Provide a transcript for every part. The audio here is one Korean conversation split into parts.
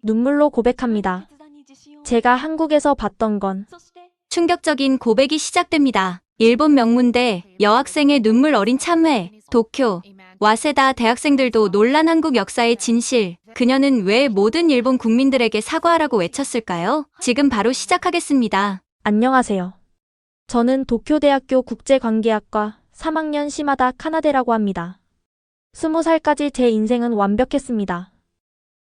눈물로 고백합니다. 제가 한국에서 봤던 건 충격적인 고백이 시작됩니다. 일본 명문대 여학생의 눈물 어린 참회, 도쿄, 와세다 대학생들도 놀란 한국 역사의 진실. 그녀는 왜 모든 일본 국민들에게 사과하라고 외쳤을까요? 지금 바로 시작하겠습니다. 안녕하세요. 저는 도쿄대학교 국제관계학과 3학년 시마다 카나데라고 합니다. 20살까지 제 인생은 완벽했습니다.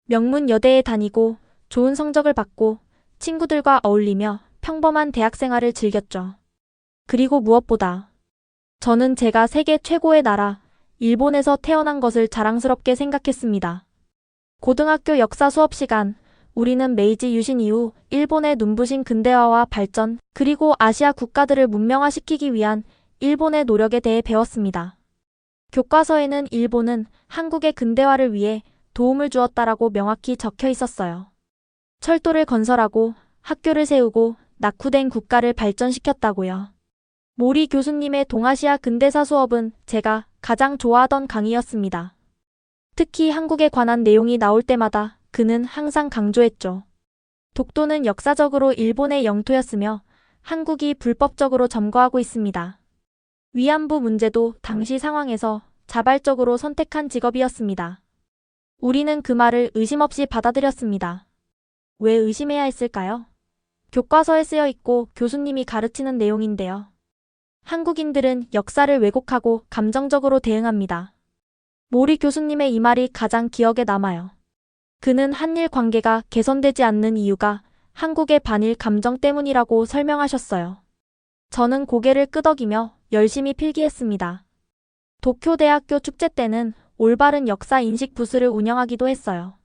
명문 여대에 다니고 좋은 성적을 받고 친구들과 어울리며 평범한 대학 생활을 즐겼죠. 그리고 무엇보다 저는 제가 세계 최고의 나라, 일본에서 태어난 것을 자랑스럽게 생각했습니다. 고등학교 역사 수업 시간, 우리는 메이지 유신 이후 일본의 눈부신 근대화와 발전, 그리고 아시아 국가들을 문명화시키기 위한 일본의 노력에 대해 배웠습니다. 교과서에는 일본은 한국의 근대화를 위해 도움을 주었다라고 명확히 적혀 있었어요. 철도를 건설하고 학교를 세우고 낙후된 국가를 발전시켰다고요. 모리 교수님의 동아시아 근대사 수업은 제가 가장 좋아하던 강의였습니다. 특히 한국에 관한 내용이 나올 때마다 그는 항상 강조했죠. 독도는 역사적으로 일본의 영토였으며 한국이 불법적으로 점거하고 있습니다. 위안부 문제도 당시 상황에서 자발적으로 선택한 직업이었습니다. 우리는 그 말을 의심 없이 받아들였습니다. 왜 의심해야 했을까요? 교과서에 쓰여 있고 교수님이 가르치는 내용인데요. 한국인들은 역사를 왜곡하고 감정적으로 대응합니다. 모리 교수님의 이 말이 가장 기억에 남아요. 그는 한일 관계가 개선되지 않는 이유가 한국의 반일 감정 때문이라고 설명하셨어요. 저는 고개를 끄덕이며 열심히 필기했습니다. 도쿄대학교 축제 때는 올바른 역사 인식 부스를 운영하기도 했어요.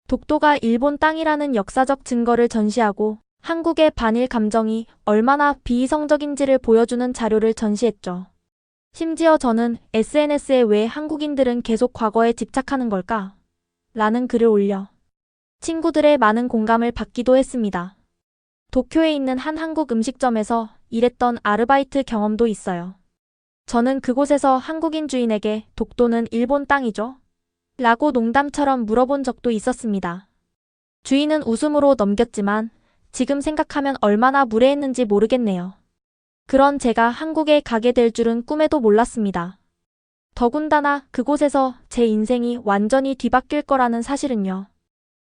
독도가 일본 땅이라는 역사적 증거를 전시하고 한국의 반일 감정이 얼마나 비이성적인지를 보여주는 자료를 전시했죠. 심지어 저는 SNS에 왜 한국인들은 계속 과거에 집착하는 걸까? 라는 글을 올려 친구들의 많은 공감을 받기도 했습니다. 도쿄에 있는 한 한국 음식점에서 일했던 아르바이트 경험도 있어요. 저는 그곳에서 한국인 주인에게 독도는 일본 땅이죠? 라고 농담처럼 물어본 적도 있었습니다. 주인은 웃음으로 넘겼지만 지금 생각하면 얼마나 무례했는지 모르겠네요. 그런 제가 한국에 가게 될 줄은 꿈에도 몰랐습니다. 더군다나 그곳에서 제 인생이 완전히 뒤바뀔 거라는 사실은요.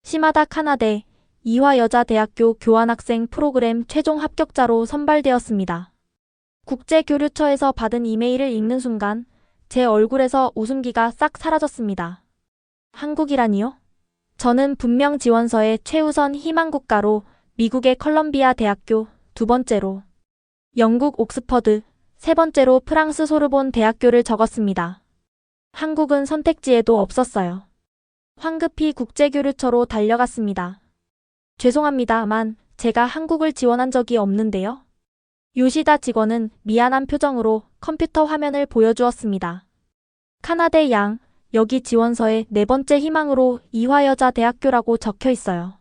시마다 카나데 이화여자대학교 교환학생 프로그램 최종 합격자로 선발되었습니다. 국제교류처에서 받은 이메일을 읽는 순간 제 얼굴에서 웃음기가 싹 사라졌습니다. 한국이라니요? 저는 분명 지원서에 최우선 희망국가로 미국의 컬럼비아 대학교, 두 번째로 영국 옥스퍼드, 세 번째로 프랑스 소르본 대학교를 적었습니다. 한국은 선택지에도 없었어요. 황급히 국제교류처로 달려갔습니다. 죄송합니다만 제가 한국을 지원한 적이 없는데요. 요시다 직원은 미안한 표정으로 컴퓨터 화면을 보여주었습니다. 카나데 양, 여기 지원서에 네 번째 희망으로 이화여자대학교라고 적혀 있어요.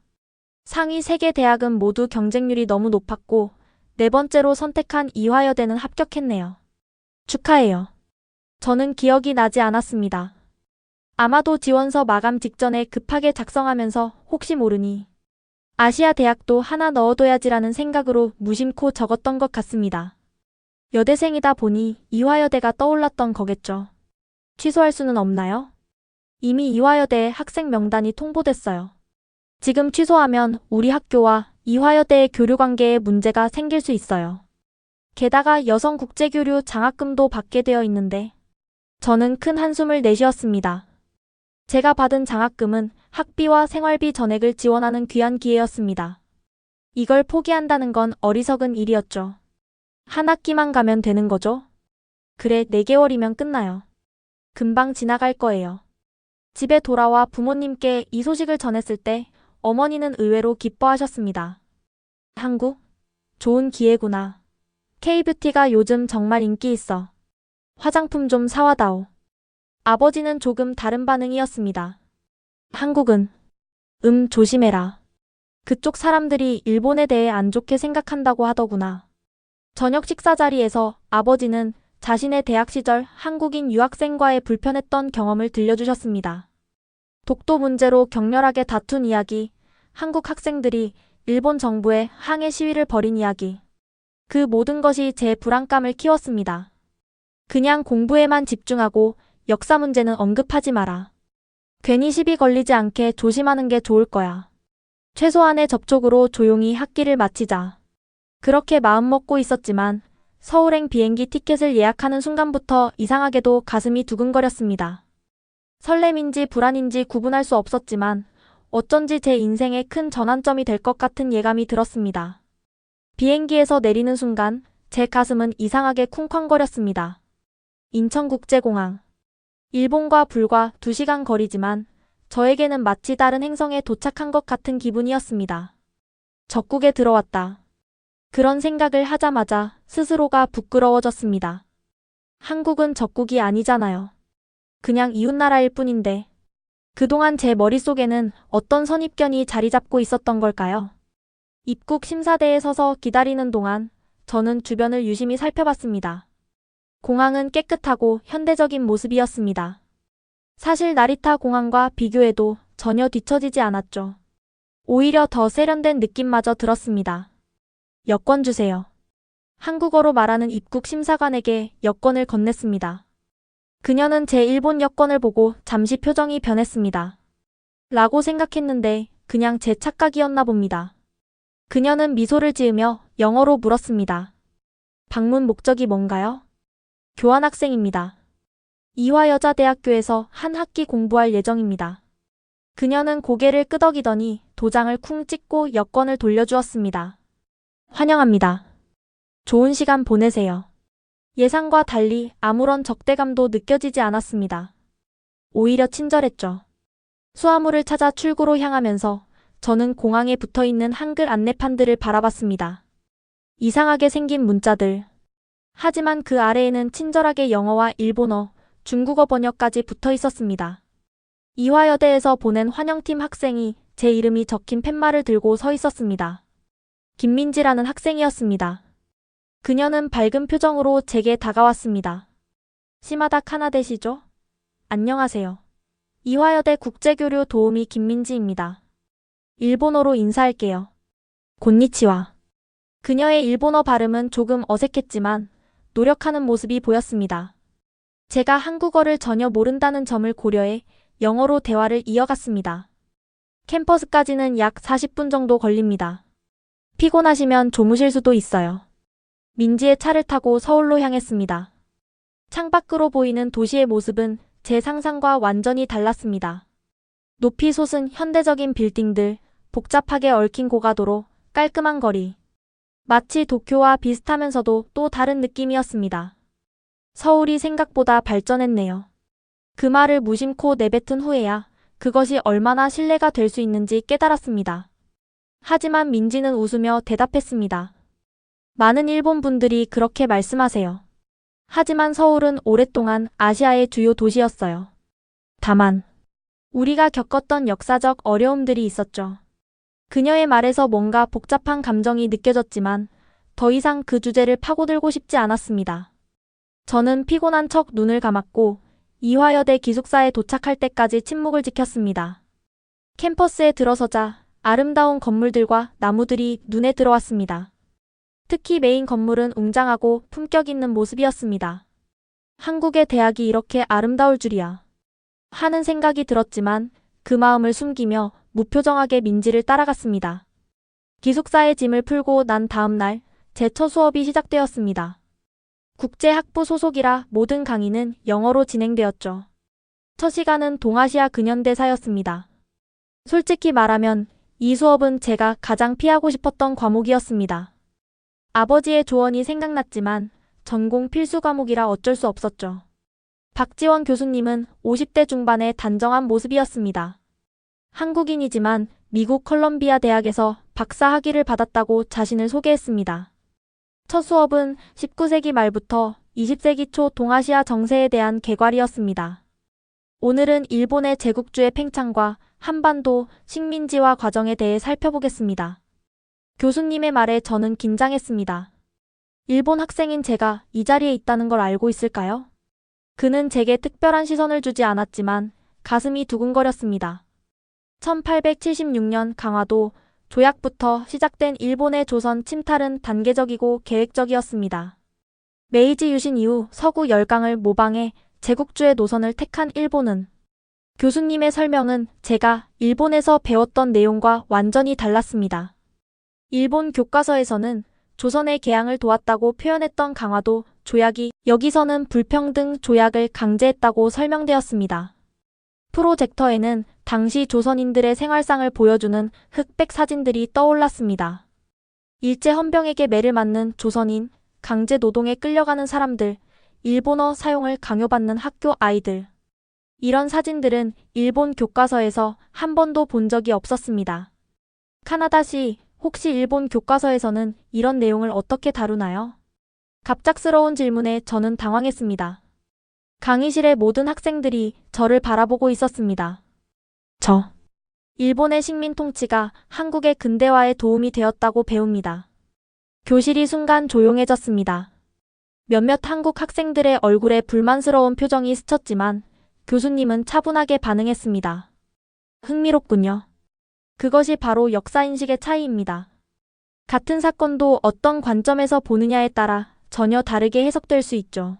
상위 3개 대학은 모두 경쟁률이 너무 높았고 네 번째로 선택한 이화여대는 합격했네요. 축하해요. 저는 기억이 나지 않았습니다. 아마도 지원서 마감 직전에 급하게 작성하면서 혹시 모르니 아시아 대학도 하나 넣어둬야지라는 생각으로 무심코 적었던 것 같습니다. 여대생이다 보니 이화여대가 떠올랐던 거겠죠. 취소할 수는 없나요? 이미 이화여대의 학생 명단이 통보됐어요. 지금 취소하면 우리 학교와 이화여대의 교류 관계에 문제가 생길 수 있어요. 게다가 여성 국제교류 장학금도 받게 되어 있는데 저는 큰 한숨을 내쉬었습니다. 제가 받은 장학금은 학비와 생활비 전액을 지원하는 귀한 기회였습니다. 이걸 포기한다는 건 어리석은 일이었죠. 한 학기만 가면 되는 거죠? 그래, 4개월이면 끝나요. 금방 지나갈 거예요. 집에 돌아와 부모님께 이 소식을 전했을 때 어머니는 의외로 기뻐하셨습니다. 한국? 좋은 기회구나. K뷰티가 요즘 정말 인기 있어. 화장품 좀 사와다오. 아버지는 조금 다른 반응이었습니다. 한국은? 조심해라. 그쪽 사람들이 일본에 대해 안 좋게 생각한다고 하더구나. 저녁 식사 자리에서 아버지는 자신의 대학 시절 한국인 유학생과의 불편했던 경험을 들려주셨습니다. 독도 문제로 격렬하게 다툰 이야기, 한국 학생들이 일본 정부에 항해 시위를 벌인 이야기. 그 모든 것이 제 불안감을 키웠습니다. 그냥 공부에만 집중하고 역사 문제는 언급하지 마라. 괜히 시비 걸리지 않게 조심하는 게 좋을 거야. 최소한의 접촉으로 조용히 학기를 마치자. 그렇게 마음먹고 있었지만 서울행 비행기 티켓을 예약하는 순간부터 이상하게도 가슴이 두근거렸습니다. 설렘인지 불안인지 구분할 수 없었지만 어쩐지 제 인생의 큰 전환점이 될 것 같은 예감이 들었습니다. 비행기에서 내리는 순간 제 가슴은 이상하게 쿵쾅거렸습니다. 인천국제공항. 일본과 불과 2시간 거리지만 저에게는 마치 다른 행성에 도착한 것 같은 기분이었습니다. 적국에 들어왔다. 그런 생각을 하자마자 스스로가 부끄러워졌습니다. 한국은 적국이 아니잖아요. 그냥 이웃나라일 뿐인데 그동안 제 머릿속에는 어떤 선입견이 자리 잡고 있었던 걸까요? 입국 심사대에 서서 기다리는 동안 저는 주변을 유심히 살펴봤습니다. 공항은 깨끗하고 현대적인 모습이었습니다. 사실 나리타 공항과 비교해도 전혀 뒤처지지 않았죠. 오히려 더 세련된 느낌마저 들었습니다. 여권 주세요. 한국어로 말하는 입국 심사관에게 여권을 건넸습니다. 그녀는 제 일본 여권을 보고 잠시 표정이 변했습니다. 라고 생각했는데 그냥 제 착각이었나 봅니다. 그녀는 미소를 지으며 영어로 물었습니다. 방문 목적이 뭔가요? 교환학생입니다. 이화여자대학교에서 한 학기 공부할 예정입니다. 그녀는 고개를 끄덕이더니 도장을 쿵 찍고 여권을 돌려주었습니다. 환영합니다. 좋은 시간 보내세요. 예상과 달리 아무런 적대감도 느껴지지 않았습니다. 오히려 친절했죠. 수화물을 찾아 출구로 향하면서 저는 공항에 붙어있는 한글 안내판들을 바라봤습니다. 이상하게 생긴 문자들. 하지만 그 아래에는 친절하게 영어와 일본어, 중국어 번역까지 붙어 있었습니다. 이화여대에서 보낸 환영팀 학생이 제 이름이 적힌 팻말을 들고 서 있었습니다. 김민지라는 학생이었습니다. 그녀는 밝은 표정으로 제게 다가왔습니다. 시마다 카나데시죠? 안녕하세요. 이화여대 국제교류 도우미 김민지입니다. 일본어로 인사할게요. 곤니치와. 그녀의 일본어 발음은 조금 어색했지만 노력하는 모습이 보였습니다. 제가 한국어를 전혀 모른다는 점을 고려해 영어로 대화를 이어갔습니다. 캠퍼스까지는 약 40분 정도 걸립니다. 피곤하시면 주무실 수도 있어요. 민지의 차를 타고 서울로 향했습니다. 창밖으로 보이는 도시의 모습은 제 상상과 완전히 달랐습니다. 높이 솟은 현대적인 빌딩들, 복잡하게 얽힌 고가도로, 깔끔한 거리. 마치 도쿄와 비슷하면서도 또 다른 느낌이었습니다. 서울이 생각보다 발전했네요. 그 말을 무심코 내뱉은 후에야 그것이 얼마나 신뢰가 될 수 있는지 깨달았습니다. 하지만 민지는 웃으며 대답했습니다. 많은 일본 분들이 그렇게 말씀하세요. 하지만 서울은 오랫동안 아시아의 주요 도시였어요. 다만 우리가 겪었던 역사적 어려움들이 있었죠. 그녀의 말에서 뭔가 복잡한 감정이 느껴졌지만 더 이상 그 주제를 파고들고 싶지 않았습니다. 저는 피곤한 척 눈을 감았고 이화여대 기숙사에 도착할 때까지 침묵을 지켰습니다. 캠퍼스에 들어서자 아름다운 건물들과 나무들이 눈에 들어왔습니다. 특히 메인 건물은 웅장하고 품격 있는 모습이었습니다. 한국의 대학이 이렇게 아름다울 줄이야. 하는 생각이 들었지만 그 마음을 숨기며 무표정하게 민지를 따라갔습니다. 기숙사의 짐을 풀고 난 다음 날 제 첫 수업이 시작되었습니다. 국제학부 소속이라 모든 강의는 영어로 진행되었죠. 첫 시간은 동아시아 근현대사였습니다. 솔직히 말하면 이 수업은 제가 가장 피하고 싶었던 과목이었습니다. 아버지의 조언이 생각났지만 전공 필수 과목이라 어쩔 수 없었죠. 박지원 교수님은 50대 중반의 단정한 모습이었습니다. 한국인이지만 미국 컬럼비아 대학에서 박사 학위를 받았다고 자신을 소개했습니다. 첫 수업은 19세기 말부터 20세기 초 동아시아 정세에 대한 개괄이었습니다. 오늘은 일본의 제국주의 팽창과 한반도 식민지화 과정에 대해 살펴보겠습니다. 교수님의 말에 저는 긴장했습니다. 일본 학생인 제가 이 자리에 있다는 걸 알고 있을까요? 그는 제게 특별한 시선을 주지 않았지만 가슴이 두근거렸습니다. 1876년 강화도 조약부터 시작된 일본의 조선 침탈은 단계적이고 계획적이었습니다. 메이지 유신 이후 서구 열강을 모방해 제국주의 노선을 택한 일본은 교수님의 설명은 제가 일본에서 배웠던 내용과 완전히 달랐습니다. 일본 교과서에서는 조선의 개항을 도왔다고 표현했던 강화도 조약이 여기서는 불평등 조약을 강제했다고 설명되었습니다. 프로젝터에는 당시 조선인들의 생활상을 보여주는 흑백 사진들이 떠올랐습니다. 일제 헌병에게 매를 맞는 조선인, 강제 노동에 끌려가는 사람들, 일본어 사용을 강요받는 학교 아이들. 이런 사진들은 일본 교과서에서 한 번도 본 적이 없었습니다. 카나다시, 혹시 일본 교과서에서는 이런 내용을 어떻게 다루나요? 갑작스러운 질문에 저는 당황했습니다. 강의실의 모든 학생들이 저를 바라보고 있었습니다. 일본의 식민 통치가 한국의 근대화에 도움이 되었다고 배웁니다. 교실이 순간 조용해졌습니다. 몇몇 한국 학생들의 얼굴에 불만스러운 표정이 스쳤지만 교수님은 차분하게 반응했습니다. 흥미롭군요. 그것이 바로 역사인식의 차이입니다. 같은 사건도 어떤 관점에서 보느냐에 따라 전혀 다르게 해석될 수 있죠.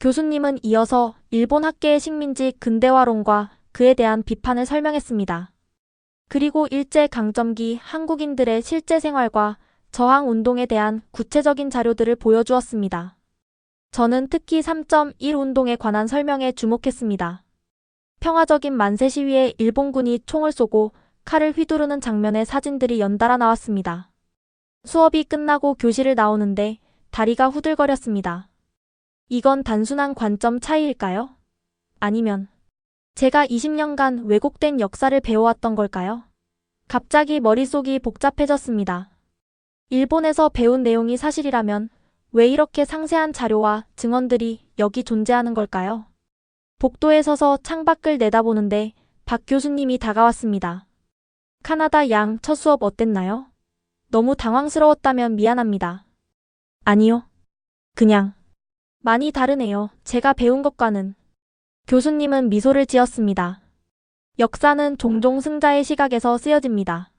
교수님은 이어서 일본 학계의 식민지 근대화론과 그에 대한 비판을 설명했습니다. 그리고 일제강점기 한국인들의 실제 생활과 저항운동에 대한 구체적인 자료들을 보여주었습니다. 저는 특히 3.1 운동에 관한 설명에 주목했습니다. 평화적인 만세 시위에 일본군이 총을 쏘고 칼을 휘두르는 장면의 사진들이 연달아 나왔습니다. 수업이 끝나고 교실을 나오는데 다리가 후들거렸습니다. 이건 단순한 관점 차이일까요? 아니면 제가 20년간 왜곡된 역사를 배워왔던 걸까요? 갑자기 머릿속이 복잡해졌습니다. 일본에서 배운 내용이 사실이라면 왜 이렇게 상세한 자료와 증언들이 여기 존재하는 걸까요? 복도에 서서 창밖을 내다보는데 박 교수님이 다가왔습니다. 카나다 양 첫 수업 어땠나요? 너무 당황스러웠다면 미안합니다. 아니요. 그냥 많이 다르네요. 제가 배운 것과는. 교수님은 미소를 지었습니다. 역사는 종종 승자의 시각에서 쓰여집니다.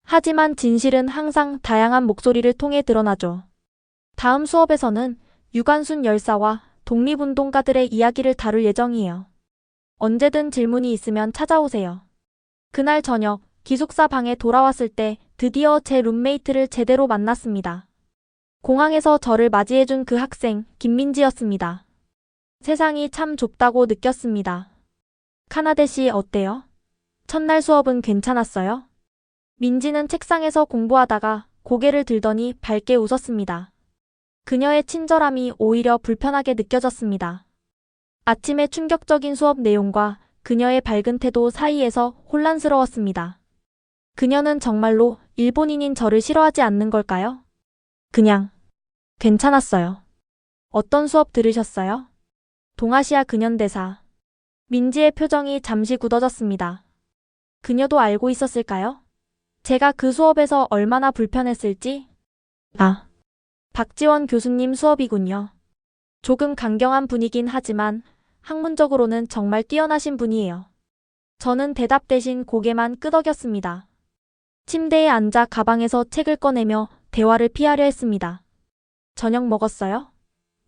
하지만 진실은 항상 다양한 목소리를 통해 드러나죠. 다음 수업에서는 유관순 열사와 독립운동가들의 이야기를 다룰 예정이에요. 언제든 질문이 있으면 찾아오세요. 그날 저녁 기숙사 방에 돌아왔을 때 드디어 제 룸메이트를 제대로 만났습니다. 공항에서 저를 맞이해준 그 학생 김민지였습니다. 세상이 참 좁다고 느꼈습니다. 카나데 씨 어때요? 첫날 수업은 괜찮았어요? 민지는 책상에서 공부하다가 고개를 들더니 밝게 웃었습니다. 그녀의 친절함이 오히려 불편하게 느껴졌습니다. 아침의 충격적인 수업 내용과 그녀의 밝은 태도 사이에서 혼란스러웠습니다. 그녀는 정말로 일본인인 저를 싫어하지 않는 걸까요? 그냥 괜찮았어요. 어떤 수업 들으셨어요? 동아시아 근현대사. 민지의 표정이 잠시 굳어졌습니다. 그녀도 알고 있었을까요? 제가 그 수업에서 얼마나 불편했을지? 박지원 교수님 수업이군요. 조금 강경한 분이긴 하지만 학문적으로는 정말 뛰어나신 분이에요. 저는 대답 대신 고개만 끄덕였습니다. 침대에 앉아 가방에서 책을 꺼내며 대화를 피하려 했습니다. 저녁 먹었어요?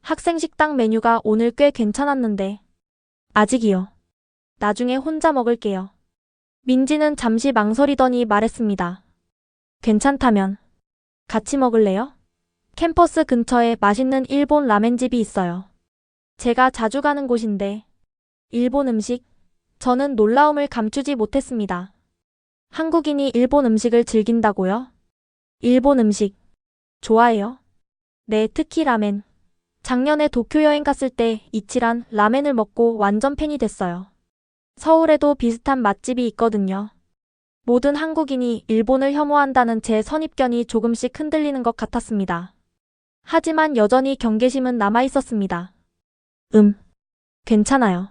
학생 식당 메뉴가 오늘 꽤 괜찮았는데. 아직이요. 나중에 혼자 먹을게요. 민지는 잠시 망설이더니 말했습니다. 괜찮다면 같이 먹을래요? 캠퍼스 근처에 맛있는 일본 라멘집이 있어요. 제가 자주 가는 곳인데. 일본 음식? 저는 놀라움을 감추지 못했습니다. 한국인이 일본 음식을 즐긴다고요? 일본 음식 좋아해요? 네, 특히 라멘. 작년에 도쿄 여행 갔을 때 이치란 라멘을 먹고 완전 팬이 됐어요. 서울에도 비슷한 맛집이 있거든요. 모든 한국인이 일본을 혐오한다는 제 선입견이 조금씩 흔들리는 것 같았습니다. 하지만 여전히 경계심은 남아 있었습니다. 괜찮아요.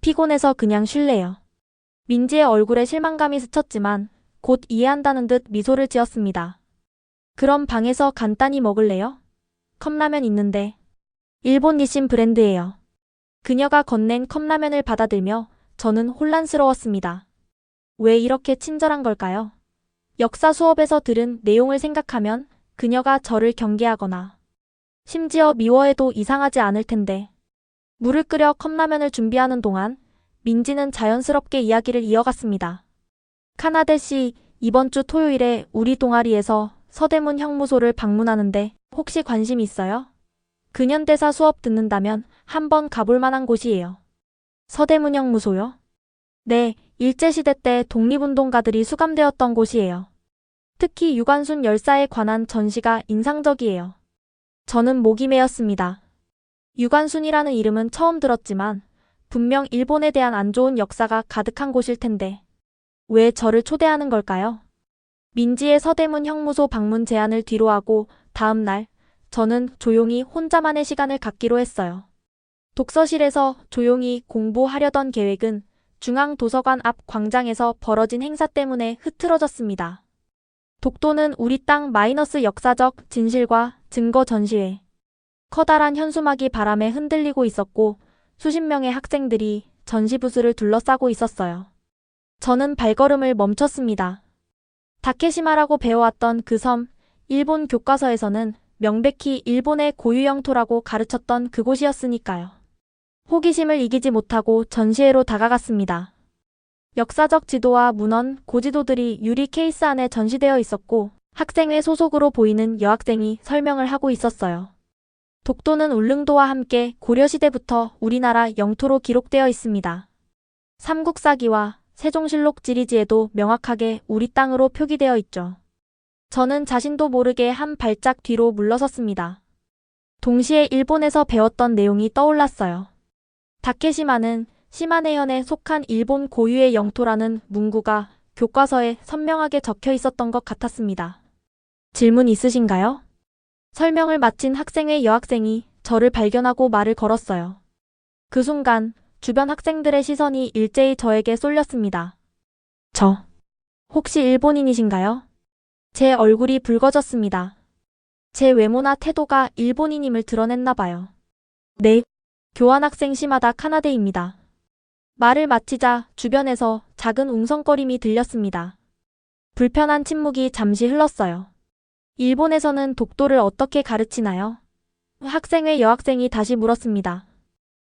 피곤해서 그냥 쉴래요. 민지의 얼굴에 실망감이 스쳤지만 곧 이해한다는 듯 미소를 지었습니다. 그럼 방에서 간단히 먹을래요? 컵라면 있는데. 일본 니신 브랜드예요. 그녀가 건넨 컵라면을 받아들며 저는 혼란스러웠습니다. 왜 이렇게 친절한 걸까요? 역사 수업에서 들은 내용을 생각하면 그녀가 저를 경계하거나 심지어 미워해도 이상하지 않을 텐데. 물을 끓여 컵라면을 준비하는 동안 민지는 자연스럽게 이야기를 이어갔습니다. 카나데 씨, 이번 주 토요일에 우리 동아리에서 서대문 형무소를 방문하는데 혹시 관심 있어요? 근현대사 수업 듣는다면 한번 가볼 만한 곳이에요. 서대문 형무소요? 네, 일제시대 때 독립운동가들이 수감되었던 곳이에요. 특히 유관순 열사에 관한 전시가 인상적이에요. 저는 목이 메었습니다. 유관순이라는 이름은 처음 들었지만 분명 일본에 대한 안 좋은 역사가 가득한 곳일 텐데 왜 저를 초대하는 걸까요? 민지의 서대문 형무소 방문 제안을 뒤로하고 다음 날 저는 조용히 혼자만의 시간을 갖기로 했어요. 독서실에서 조용히 공부하려던 계획은 중앙도서관 앞 광장에서 벌어진 행사 때문에 흐트러졌습니다. 독도는 우리 땅 마이너스 역사적 진실과 증거 전시회. 커다란 현수막이 바람에 흔들리고 있었고 수십 명의 학생들이 전시 부스를 둘러싸고 있었어요. 저는 발걸음을 멈췄습니다. 다케시마라고 배워왔던 그 섬, 일본 교과서에서는 명백히 일본의 고유 영토라고 가르쳤던 그곳이었으니까요. 호기심을 이기지 못하고 전시회로 다가갔습니다. 역사적 지도와 문헌, 고지도들이 유리 케이스 안에 전시되어 있었고 학생회 소속으로 보이는 여학생이 설명을 하고 있었어요. 독도는 울릉도와 함께 고려시대부터 우리나라 영토로 기록되어 있습니다. 삼국사기와 세종실록 지리지에도 명확하게 우리 땅으로 표기되어 있죠. 저는 자신도 모르게 한 발짝 뒤로 물러섰습니다. 동시에 일본에서 배웠던 내용이 떠올랐어요. 다케시마는 시마네현에 속한 일본 고유의 영토라는 문구가 교과서에 선명하게 적혀 있었던 것 같았습니다. 질문 있으신가요? 설명을 마친 학생회 여학생이 저를 발견하고 말을 걸었어요. 그 순간 주변 학생들의 시선이 일제히 저에게 쏠렸습니다. 저, 혹시 일본인이신가요? 제 얼굴이 붉어졌습니다. 제 외모나 태도가 일본인임을 드러냈나 봐요. 네, 교환학생 시마다 카나데입니다. 말을 마치자 주변에서 작은 웅성거림이 들렸습니다. 불편한 침묵이 잠시 흘렀어요. 일본에서는 독도를 어떻게 가르치나요? 학생회 여학생이 다시 물었습니다.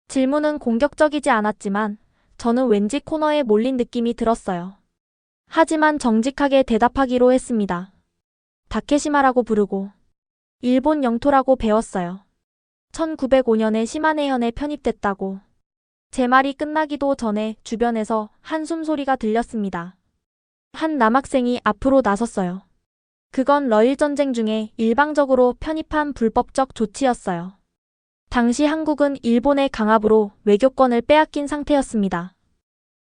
질문은 공격적이지 않았지만 저는 왠지 코너에 몰린 느낌이 들었어요. 하지만 정직하게 대답하기로 했습니다. 다케시마라고 부르고 일본 영토라고 배웠어요. 1905년에 시마네현에 편입됐다고. 제 말이 끝나기도 전에 주변에서 한숨 소리가 들렸습니다. 한 남학생이 앞으로 나섰어요. 그건 러일전쟁 중에 일방적으로 편입한 불법적 조치였어요. 당시 한국은 일본의 강압으로 외교권을 빼앗긴 상태였습니다.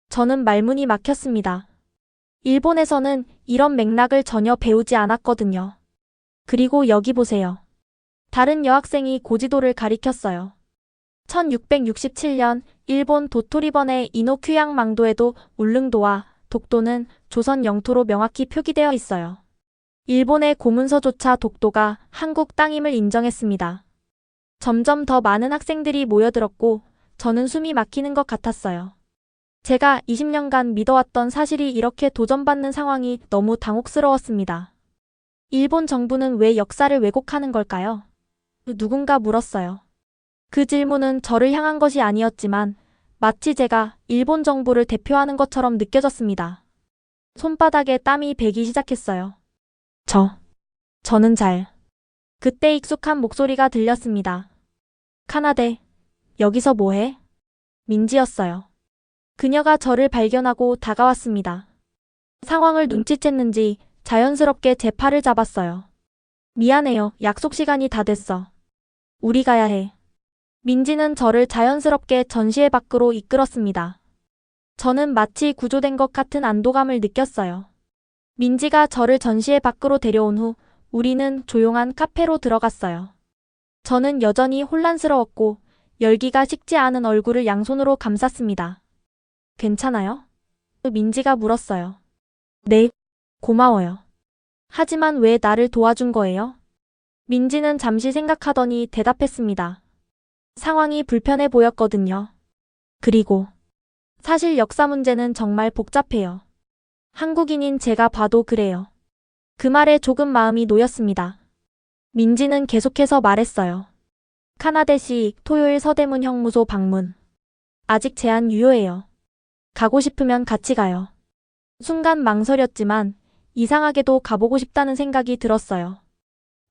저는 말문이 막혔습니다. 일본에서는 이런 맥락을 전혀 배우지 않았거든요. 그리고 여기 보세요. 다른 여학생이 고지도를 가리켰어요. 1667년 일본 도토리번의 이노큐양 망도에도 울릉도와 독도는 조선 영토로 명확히 표기되어 있어요. 일본의 고문서조차 독도가 한국 땅임을 인정했습니다. 점점 더 많은 학생들이 모여들었고 저는 숨이 막히는 것 같았어요. 제가 20년간 믿어왔던 사실이 이렇게 도전받는 상황이 너무 당혹스러웠습니다. 일본 정부는 왜 역사를 왜곡하는 걸까요? 누군가 물었어요. 그 질문은 저를 향한 것이 아니었지만 마치 제가 일본 정부를 대표하는 것처럼 느껴졌습니다. 손바닥에 땀이 배기 시작했어요. 저는 그때 익숙한 목소리가 들렸습니다. 카나데, 여기서 뭐해? 민지였어요. 그녀가 저를 발견하고 다가왔습니다. 상황을 눈치챘는지 자연스럽게 제 팔을 잡았어요. 미안해요. 약속 시간이 다 됐어. 우리 가야 해. 민지는 저를 자연스럽게 전시회 밖으로 이끌었습니다. 저는 마치 구조된 것 같은 안도감을 느꼈어요. 민지가 저를 전시회 밖으로 데려온 후 우리는 조용한 카페로 들어갔어요. 저는 여전히 혼란스러웠고 열기가 식지 않은 얼굴을 양손으로 감쌌습니다. 괜찮아요? 민지가 물었어요. 네, 고마워요. 하지만 왜 나를 도와준 거예요? 민지는 잠시 생각하더니 대답했습니다. 상황이 불편해 보였거든요. 그리고 사실 역사 문제는 정말 복잡해요. 한국인인 제가 봐도 그래요. 그 말에 조금 마음이 놓였습니다. 민지는 계속해서 말했어요. 카나데시 토요일 서대문 형무소 방문. 아직 제한 유효해요. 가고 싶으면 같이 가요. 순간 망설였지만 이상하게도 가보고 싶다는 생각이 들었어요.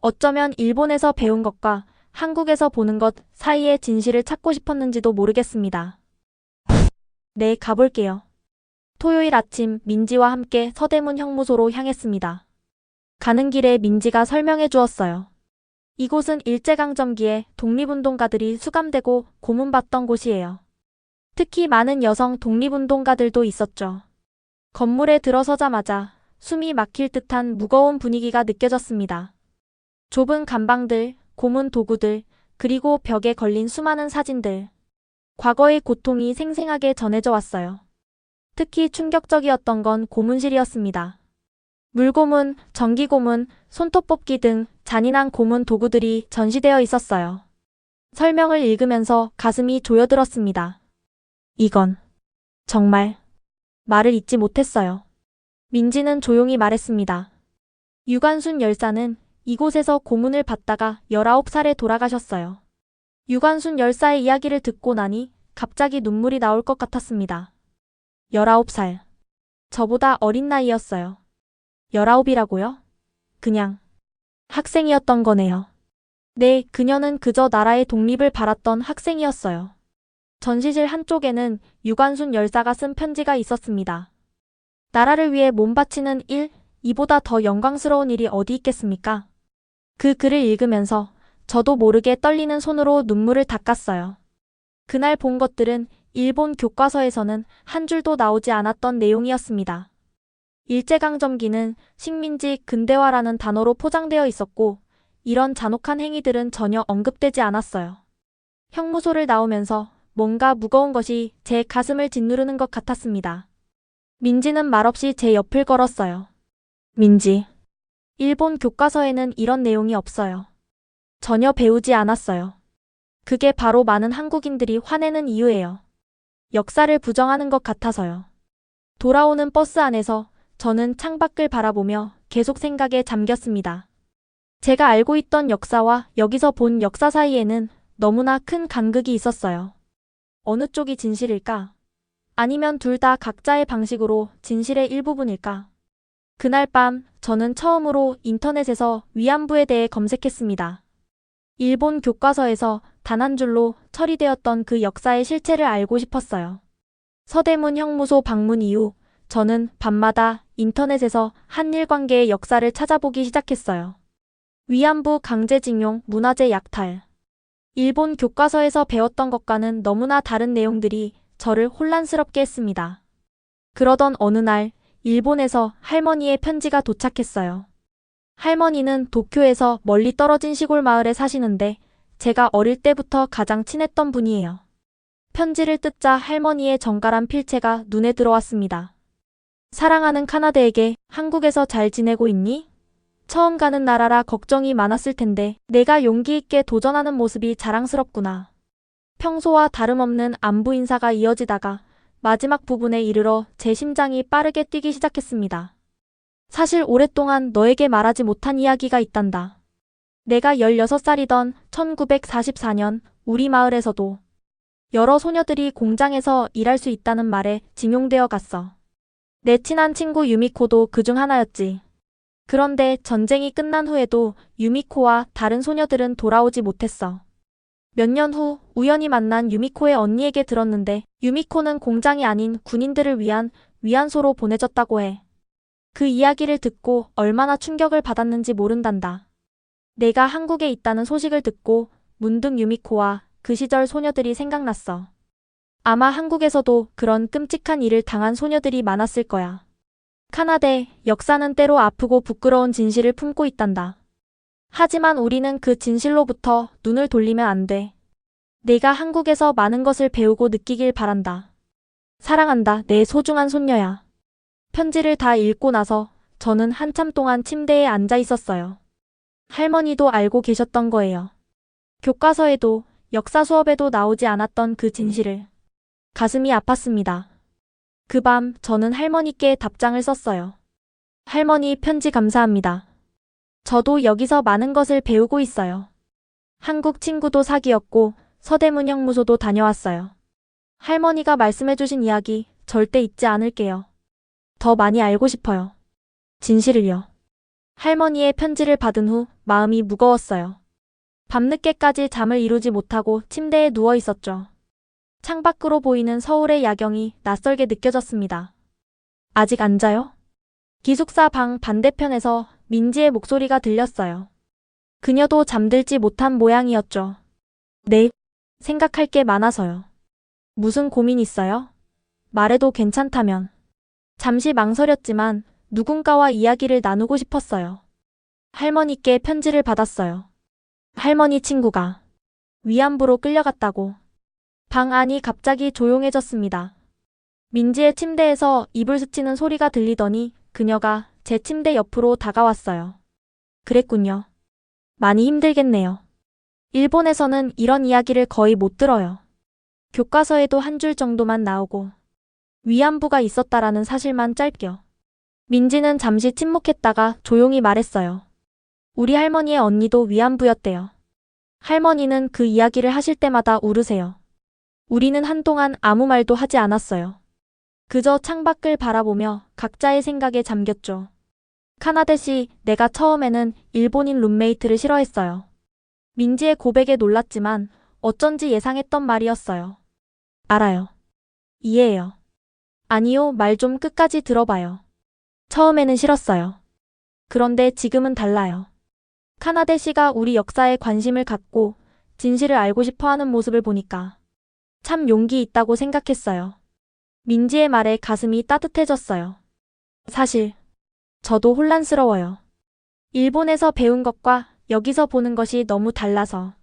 어쩌면 일본에서 배운 것과 한국에서 보는 것 사이의 진실을 찾고 싶었는지도 모르겠습니다. 네, 가볼게요. 토요일 아침 민지와 함께 서대문 형무소로 향했습니다. 가는 길에 민지가 설명해 주었어요. 이곳은 일제강점기에 독립운동가들이 수감되고 고문받던 곳이에요. 특히 많은 여성 독립운동가들도 있었죠. 건물에 들어서자마자 숨이 막힐 듯한 무거운 분위기가 느껴졌습니다. 좁은 간방들, 고문 도구들, 그리고 벽에 걸린 수많은 사진들. 과거의 고통이 생생하게 전해져 왔어요. 특히 충격적이었던 건 고문실이었습니다. 물고문, 전기고문, 손톱뽑기 등 잔인한 고문 도구들이 전시되어 있었어요. 설명을 읽으면서 가슴이 조여들었습니다. 이건 정말 말을 잇지 못했어요. 민지는 조용히 말했습니다. 유관순 열사는 이곳에서 고문을 받다가 19살에 돌아가셨어요. 유관순 열사의 이야기를 듣고 나니 갑자기 눈물이 나올 것 같았습니다. 19살. 저보다 어린 나이였어요. 19이라고요? 그냥 학생이었던 거네요. 네, 그녀는 그저 나라의 독립을 바랐던 학생이었어요. 전시실 한쪽에는 유관순 열사가 쓴 편지가 있었습니다. 나라를 위해 몸바치는 일, 이보다 더 영광스러운 일이 어디 있겠습니까? 그 글을 읽으면서 저도 모르게 떨리는 손으로 눈물을 닦았어요. 그날 본 것들은 일본 교과서에서는 한 줄도 나오지 않았던 내용이었습니다. 일제강점기는 식민지 근대화라는 단어로 포장되어 있었고 이런 잔혹한 행위들은 전혀 언급되지 않았어요. 형무소를 나오면서 뭔가 무거운 것이 제 가슴을 짓누르는 것 같았습니다. 민지는 말없이 제 옆을 걸었어요. 민지. 일본 교과서에는 이런 내용이 없어요. 전혀 배우지 않았어요. 그게 바로 많은 한국인들이 화내는 이유예요. 역사를 부정하는 것 같아서요. 돌아오는 버스 안에서 저는 창밖을 바라보며 계속 생각에 잠겼습니다. 제가 알고 있던 역사와 여기서 본 역사 사이에는 너무나 큰 간극이 있었어요. 어느 쪽이 진실일까? 아니면 둘 다 각자의 방식으로 진실의 일부분일까? 그날 밤 저는 처음으로 인터넷에서 위안부에 대해 검색했습니다. 일본 교과서에서 단 한 줄로 처리되었던 그 역사의 실체를 알고 싶었어요. 서대문 형무소 방문 이후 저는 밤마다 인터넷에서 한일 관계의 역사를 찾아보기 시작했어요. 위안부 강제징용, 문화재 약탈. 일본 교과서에서 배웠던 것과는 너무나 다른 내용들이 저를 혼란스럽게 했습니다. 그러던 어느 날 일본에서 할머니의 편지가 도착했어요. 할머니는 도쿄에서 멀리 떨어진 시골 마을에 사시는데 제가 어릴 때부터 가장 친했던 분이에요. 편지를 뜯자 할머니의 정갈한 필체가 눈에 들어왔습니다. 사랑하는 카나데에게 한국에서 잘 지내고 있니? 처음 가는 나라라 걱정이 많았을 텐데 내가 용기 있게 도전하는 모습이 자랑스럽구나. 평소와 다름없는 안부 인사가 이어지다가 마지막 부분에 이르러 제 심장이 빠르게 뛰기 시작했습니다. 사실 오랫동안 너에게 말하지 못한 이야기가 있단다. 내가 16살이던 1944년 우리 마을에서도 여러 소녀들이 공장에서 일할 수 있다는 말에 징용되어 갔어. 내 친한 친구 유미코도 그중 하나였지. 그런데 전쟁이 끝난 후에도 유미코와 다른 소녀들은 돌아오지 못했어. 몇 년 후 우연히 만난 유미코의 언니에게 들었는데 유미코는 공장이 아닌 군인들을 위한 위안소로 보내졌다고 해. 그 이야기를 듣고 얼마나 충격을 받았는지 모른단다. 내가 한국에 있다는 소식을 듣고 문득 유미코와 그 시절 소녀들이 생각났어. 아마 한국에서도 그런 끔찍한 일을 당한 소녀들이 많았을 거야. 카나데, 역사는 때로 아프고 부끄러운 진실을 품고 있단다. 하지만 우리는 그 진실로부터 눈을 돌리면 안 돼. 내가 한국에서 많은 것을 배우고 느끼길 바란다. 사랑한다, 내 소중한 손녀야. 편지를 다 읽고 나서 저는 한참 동안 침대에 앉아 있었어요. 할머니도 알고 계셨던 거예요. 교과서에도 역사 수업에도 나오지 않았던 그 진실을. 가슴이 아팠습니다. 그 밤 저는 할머니께 답장을 썼어요. 할머니 편지 감사합니다. 저도 여기서 많은 것을 배우고 있어요. 한국 친구도 사귀었고 서대문 형무소도 다녀왔어요. 할머니가 말씀해주신 이야기 절대 잊지 않을게요. 더 많이 알고 싶어요. 진실을요. 할머니의 편지를 받은 후 마음이 무거웠어요. 밤늦게까지 잠을 이루지 못하고 침대에 누워 있었죠. 창밖으로 보이는 서울의 야경이 낯설게 느껴졌습니다. 아직 안 자요? 기숙사 방 반대편에서 민지의 목소리가 들렸어요. 그녀도 잠들지 못한 모양이었죠. 네, 생각할 게 많아서요. 무슨 고민 있어요? 말해도 괜찮다면. 잠시 망설였지만 누군가와 이야기를 나누고 싶었어요. 할머니께 편지를 받았어요. 할머니 친구가 위안부로 끌려갔다고. 방 안이 갑자기 조용해졌습니다. 민지의 침대에서 이불 스치는 소리가 들리더니 그녀가 제 침대 옆으로 다가왔어요. 그랬군요. 많이 힘들겠네요. 일본에서는 이런 이야기를 거의 못 들어요. 교과서에도 한 줄 정도만 나오고 위안부가 있었다라는 사실만 짧게요. 민지는 잠시 침묵했다가 조용히 말했어요. 우리 할머니의 언니도 위안부였대요. 할머니는 그 이야기를 하실 때마다 울으세요. 우리는 한동안 아무 말도 하지 않았어요. 그저 창밖을 바라보며 각자의 생각에 잠겼죠. 카나데 씨, 내가 처음에는 일본인 룸메이트를 싫어했어요. 민지의 고백에 놀랐지만 어쩐지 예상했던 말이었어요. 알아요. 이해해요. 아니요, 말 좀 끝까지 들어봐요. 처음에는 싫었어요. 그런데 지금은 달라요. 카나데 씨가 우리 역사에 관심을 갖고 진실을 알고 싶어 하는 모습을 보니까 참 용기 있다고 생각했어요. 민지의 말에 가슴이 따뜻해졌어요. 사실 저도 혼란스러워요. 일본에서 배운 것과 여기서 보는 것이 너무 달라서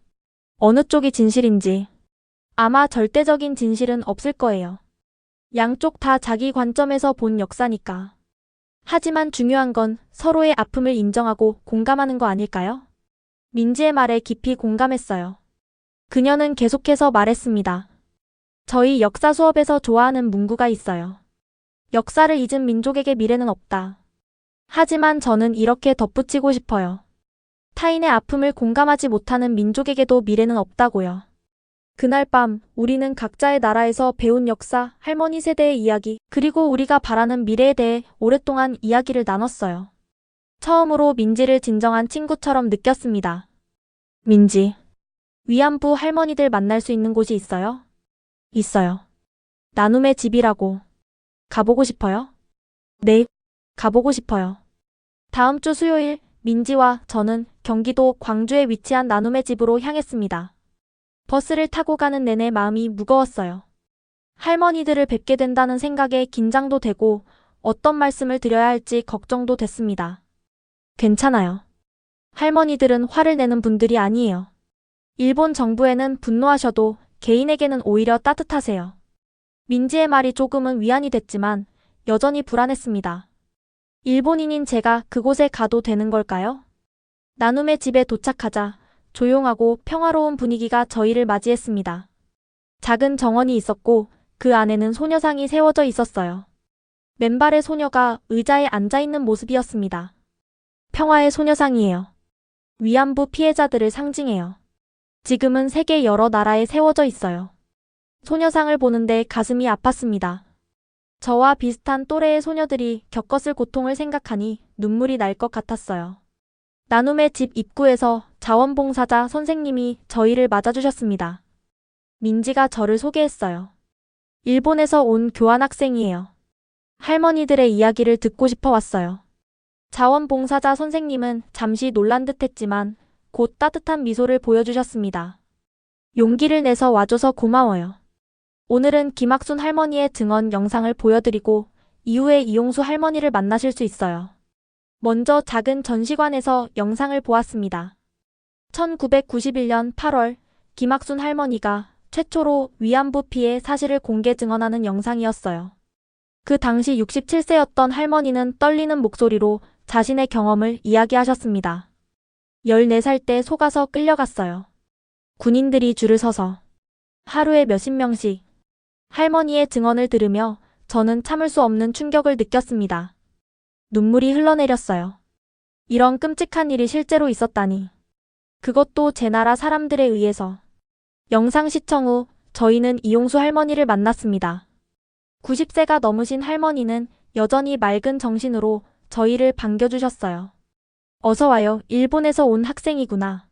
어느 쪽이 진실인지 아마 절대적인 진실은 없을 거예요. 양쪽 다 자기 관점에서 본 역사니까. 하지만 중요한 건 서로의 아픔을 인정하고 공감하는 거 아닐까요? 민지의 말에 깊이 공감했어요. 그녀는 계속해서 말했습니다. 저희 역사 수업에서 좋아하는 문구가 있어요. 역사를 잊은 민족에게 미래는 없다. 하지만 저는 이렇게 덧붙이고 싶어요. 타인의 아픔을 공감하지 못하는 민족에게도 미래는 없다고요. 그날 밤 우리는 각자의 나라에서 배운 역사, 할머니 세대의 이야기, 그리고 우리가 바라는 미래에 대해 오랫동안 이야기를 나눴어요. 처음으로 민지를 진정한 친구처럼 느꼈습니다. 민지, 위안부 할머니들 만날 수 있는 곳이 있어요? 있어요. 나눔의 집이라고. 가보고 싶어요? 네, 가보고 싶어요. 다음 주 수요일 민지와 저는 경기도 광주에 위치한 나눔의 집으로 향했습니다. 버스를 타고 가는 내내 마음이 무거웠어요. 할머니들을 뵙게 된다는 생각에 긴장도 되고 어떤 말씀을 드려야 할지 걱정도 됐습니다. 괜찮아요. 할머니들은 화를 내는 분들이 아니에요. 일본 정부에는 분노하셔도 개인에게는 오히려 따뜻하세요. 민지의 말이 조금은 위안이 됐지만 여전히 불안했습니다. 일본인인 제가 그곳에 가도 되는 걸까요? 나눔의 집에 도착하자 조용하고 평화로운 분위기가 저희를 맞이했습니다. 작은 정원이 있었고 그 안에는 소녀상이 세워져 있었어요. 맨발의 소녀가 의자에 앉아있는 모습이었습니다. 평화의 소녀상이에요. 위안부 피해자들을 상징해요. 지금은 세계 여러 나라에 세워져 있어요. 소녀상을 보는데 가슴이 아팠습니다. 저와 비슷한 또래의 소녀들이 겪었을 고통을 생각하니 눈물이 날 것 같았어요. 나눔의 집 입구에서 자원봉사자 선생님이 저희를 맞아주셨습니다. 민지가 저를 소개했어요. 일본에서 온 교환학생이에요. 할머니들의 이야기를 듣고 싶어 왔어요. 자원봉사자 선생님은 잠시 놀란 듯 했지만 곧 따뜻한 미소를 보여주셨습니다. 용기를 내서 와줘서 고마워요. 오늘은 김학순 할머니의 증언 영상을 보여드리고 이후에 이용수 할머니를 만나실 수 있어요. 먼저 작은 전시관에서 영상을 보았습니다. 1991년 8월 김학순 할머니가 최초로 위안부 피해 사실을 공개 증언하는 영상이었어요. 그 당시 67세였던 할머니는 떨리는 목소리로 자신의 경험을 이야기하셨습니다. 14살 때 속아서 끌려갔어요. 군인들이 줄을 서서 하루에 몇십 명씩. 할머니의 증언을 들으며 저는 참을 수 없는 충격을 느꼈습니다. 눈물이 흘러내렸어요. 이런 끔찍한 일이 실제로 있었다니. 그것도 제 나라 사람들에 의해서. 영상 시청 후 저희는 이용수 할머니를 만났습니다. 90세가 넘으신 할머니는 여전히 맑은 정신으로 저희를 반겨주셨어요. 어서 와요. 일본에서 온 학생이구나.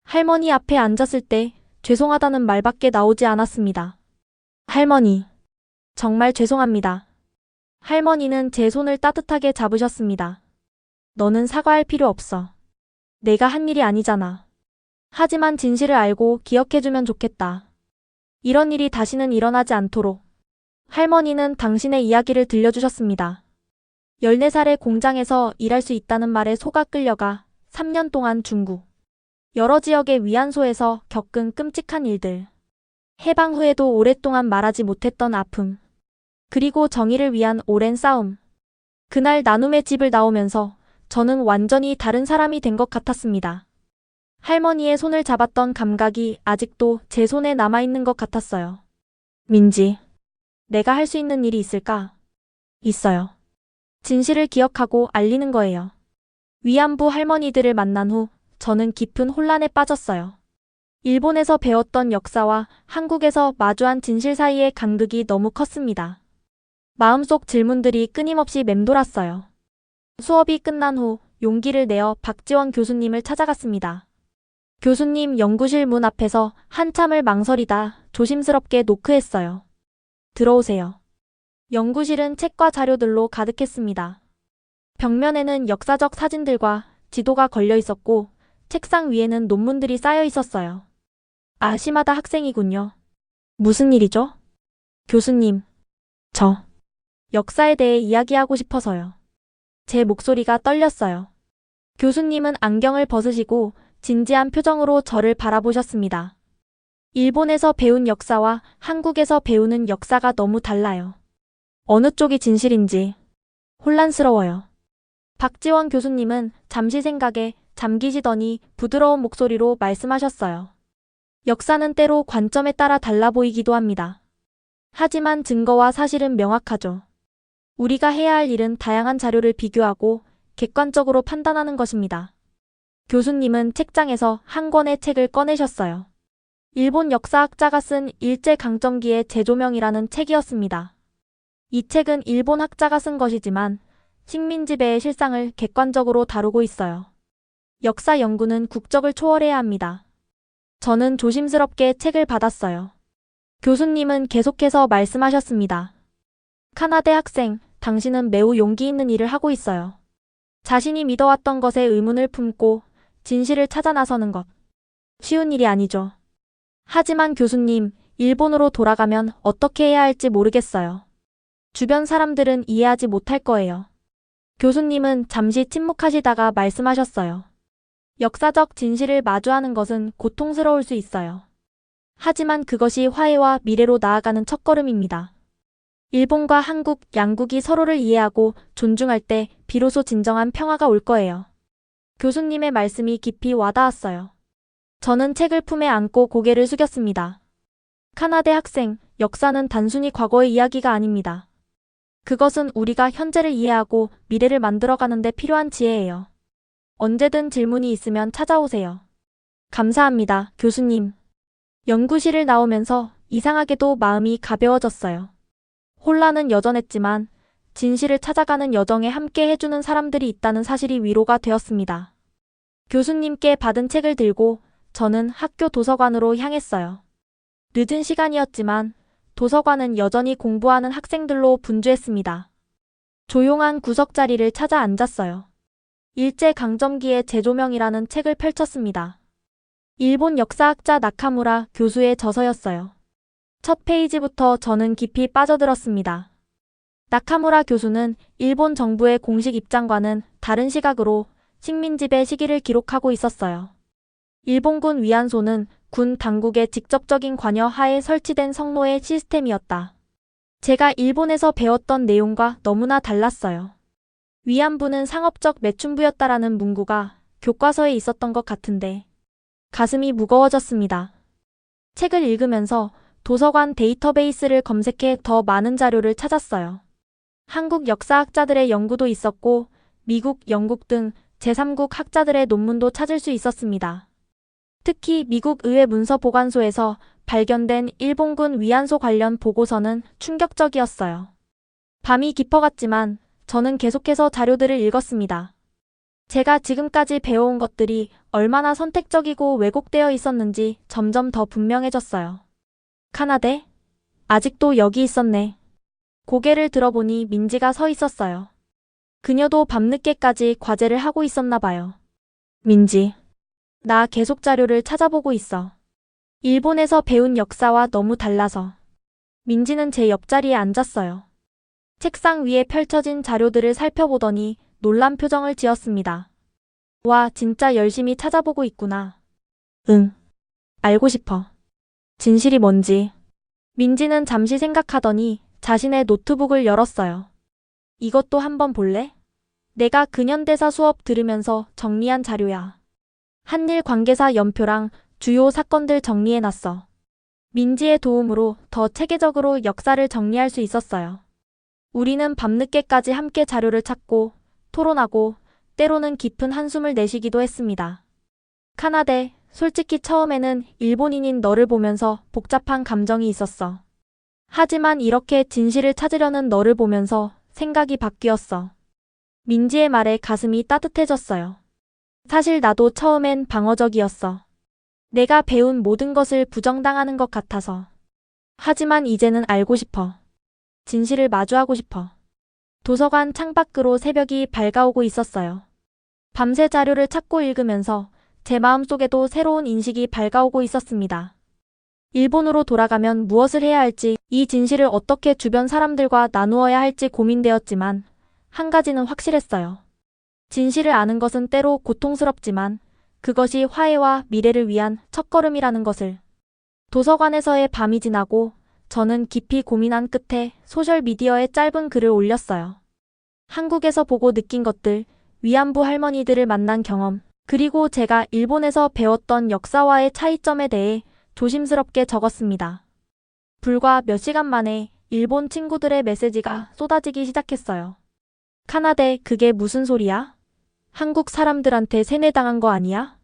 할머니 앞에 앉았을 때 죄송하다는 말밖에 나오지 않았습니다. 할머니, 정말 죄송합니다. 할머니는 제 손을 따뜻하게 잡으셨습니다. 너는 사과할 필요 없어. 내가 한 일이 아니잖아. 하지만 진실을 알고 기억해주면 좋겠다. 이런 일이 다시는 일어나지 않도록. 할머니는 당신의 이야기를 들려주셨습니다. 14살의 공장에서 일할 수 있다는 말에 속아 끌려가 3년 동안 중국 여러 지역의 위안소에서 겪은 끔찍한 일들. 해방 후에도 오랫동안 말하지 못했던 아픔. 그리고 정의를 위한 오랜 싸움. 그날 나눔의 집을 나오면서 저는 완전히 다른 사람이 된 것 같았습니다. 할머니의 손을 잡았던 감각이 아직도 제 손에 남아있는 것 같았어요. 민지, 내가 할 수 있는 일이 있을까? 있어요. 진실을 기억하고 알리는 거예요. 위안부 할머니들을 만난 후 저는 깊은 혼란에 빠졌어요. 일본에서 배웠던 역사와 한국에서 마주한 진실 사이의 간극이 너무 컸습니다. 마음속 질문들이 끊임없이 맴돌았어요. 수업이 끝난 후 용기를 내어 박지원 교수님을 찾아갔습니다. 교수님 연구실 문 앞에서 한참을 망설이다 조심스럽게 노크했어요. 들어오세요. 연구실은 책과 자료들로 가득했습니다. 벽면에는 역사적 사진들과 지도가 걸려 있었고 책상 위에는 논문들이 쌓여 있었어요. 아, 시마다 학생이군요. 무슨 일이죠? 교수님, 저 역사에 대해 이야기하고 싶어서요. 제 목소리가 떨렸어요. 교수님은 안경을 벗으시고 진지한 표정으로 저를 바라보셨습니다. 일본에서 배운 역사와 한국에서 배우는 역사가 너무 달라요. 어느 쪽이 진실인지 혼란스러워요. 박지원 교수님은 잠시 생각에 잠기시더니 부드러운 목소리로 말씀하셨어요. 역사는 때로 관점에 따라 달라 보이기도 합니다. 하지만 증거와 사실은 명확하죠. 우리가 해야 할 일은 다양한 자료를 비교하고 객관적으로 판단하는 것입니다. 교수님은 책장에서 한 권의 책을 꺼내셨어요. 일본 역사학자가 쓴 일제강점기의 재조명이라는 책이었습니다. 이 책은 일본 학자가 쓴 것이지만 식민지배의 실상을 객관적으로 다루고 있어요. 역사 연구는 국적을 초월해야 합니다. 저는 조심스럽게 책을 받았어요. 교수님은 계속해서 말씀하셨습니다. 카나데 학생, 당신은 매우 용기 있는 일을 하고 있어요. 자신이 믿어왔던 것에 의문을 품고 진실을 찾아 나서는 것. 쉬운 일이 아니죠. 하지만 교수님, 일본으로 돌아가면 어떻게 해야 할지 모르겠어요. 주변 사람들은 이해하지 못할 거예요. 교수님은 잠시 침묵하시다가 말씀하셨어요. 역사적 진실을 마주하는 것은 고통스러울 수 있어요. 하지만 그것이 화해와 미래로 나아가는 첫걸음입니다. 일본과 한국 양국이 서로를 이해하고 존중할 때 비로소 진정한 평화가 올 거예요. 교수님의 말씀이 깊이 와닿았어요. 저는 책을 품에 안고 고개를 숙였습니다. 카나데 학생, 역사는 단순히 과거의 이야기가 아닙니다. 그것은 우리가 현재를 이해하고 미래를 만들어가는 데 필요한 지혜예요. 언제든 질문이 있으면 찾아오세요. 감사합니다, 교수님. 연구실을 나오면서 이상하게도 마음이 가벼워졌어요. 혼란은 여전했지만 진실을 찾아가는 여정에 함께 해주는 사람들이 있다는 사실이 위로가 되었습니다. 교수님께 받은 책을 들고 저는 학교 도서관으로 향했어요. 늦은 시간이었지만 도서관은 여전히 공부하는 학생들로 분주했습니다. 조용한 구석자리를 찾아 앉았어요. 일제강점기의 재조명이라는 책을 펼쳤습니다. 일본 역사학자 나카무라 교수의 저서였어요. 첫 페이지부터 저는 깊이 빠져들었습니다. 나카무라 교수는 일본 정부의 공식 입장과는 다른 시각으로 식민지배 시기를 기록하고 있었어요. 일본군 위안소는 군 당국의 직접적인 관여 하에 설치된 성노예 시스템이었다. 제가 일본에서 배웠던 내용과 너무나 달랐어요. 위안부는 상업적 매춘부였다라는 문구가 교과서에 있었던 것 같은데 가슴이 무거워졌습니다. 책을 읽으면서 도서관 데이터베이스를 검색해 더 많은 자료를 찾았어요. 한국 역사학자들의 연구도 있었고 미국, 영국 등 제3국 학자들의 논문도 찾을 수 있었습니다. 특히 미국 의회 문서보관소에서 발견된 일본군 위안소 관련 보고서는 충격적이었어요. 밤이 깊어갔지만 저는 계속해서 자료들을 읽었습니다. 제가 지금까지 배워온 것들이 얼마나 선택적이고 왜곡되어 있었는지 점점 더 분명해졌어요. 카나데? 아직도 여기 있었네. 고개를 들어보니 민지가 서 있었어요. 그녀도 밤늦게까지 과제를 하고 있었나 봐요. 민지. 나 계속 자료를 찾아보고 있어. 일본에서 배운 역사와 너무 달라서. 민지는 제 옆자리에 앉았어요. 책상 위에 펼쳐진 자료들을 살펴보더니 놀란 표정을 지었습니다. 와, 진짜 열심히 찾아보고 있구나. 응. 알고 싶어. 진실이 뭔지. 민지는 잠시 생각하더니 자신의 노트북을 열었어요. 이것도 한번 볼래? 내가 근현대사 수업 들으면서 정리한 자료야. 한일 관계사 연표랑 주요 사건들 정리해놨어. 민지의 도움으로 더 체계적으로 역사를 정리할 수 있었어요. 우리는 밤늦게까지 함께 자료를 찾고 토론하고 때로는 깊은 한숨을 내쉬기도 했습니다. 카나데, 솔직히 처음에는 일본인인 너를 보면서 복잡한 감정이 있었어. 하지만 이렇게 진실을 찾으려는 너를 보면서 생각이 바뀌었어. 민지의 말에 가슴이 따뜻해졌어요. 사실 나도 처음엔 방어적이었어. 내가 배운 모든 것을 부정당하는 것 같아서. 하지만 이제는 알고 싶어. 진실을 마주하고 싶어. 도서관 창밖으로 새벽이 밝아오고 있었어요. 밤새 자료를 찾고 읽으면서 제 마음속에도 새로운 인식이 밝아오고 있었습니다. 일본으로 돌아가면 무엇을 해야 할지, 이 진실을 어떻게 주변 사람들과 나누어야 할지 고민되었지만 한 가지는 확실했어요. 진실을 아는 것은 때로 고통스럽지만 그것이 화해와 미래를 위한 첫걸음이라는 것을. 도서관에서의 밤이 지나고 저는 깊이 고민한 끝에 소셜미디어에 짧은 글을 올렸어요. 한국에서 보고 느낀 것들, 위안부 할머니들을 만난 경험, 그리고 제가 일본에서 배웠던 역사와의 차이점에 대해 조심스럽게 적었습니다. 불과 몇 시간 만에 일본 친구들의 메시지가 쏟아지기 시작했어요. 카나데, 그게 무슨 소리야? 한국 사람들한테 세뇌당한 거 아니야?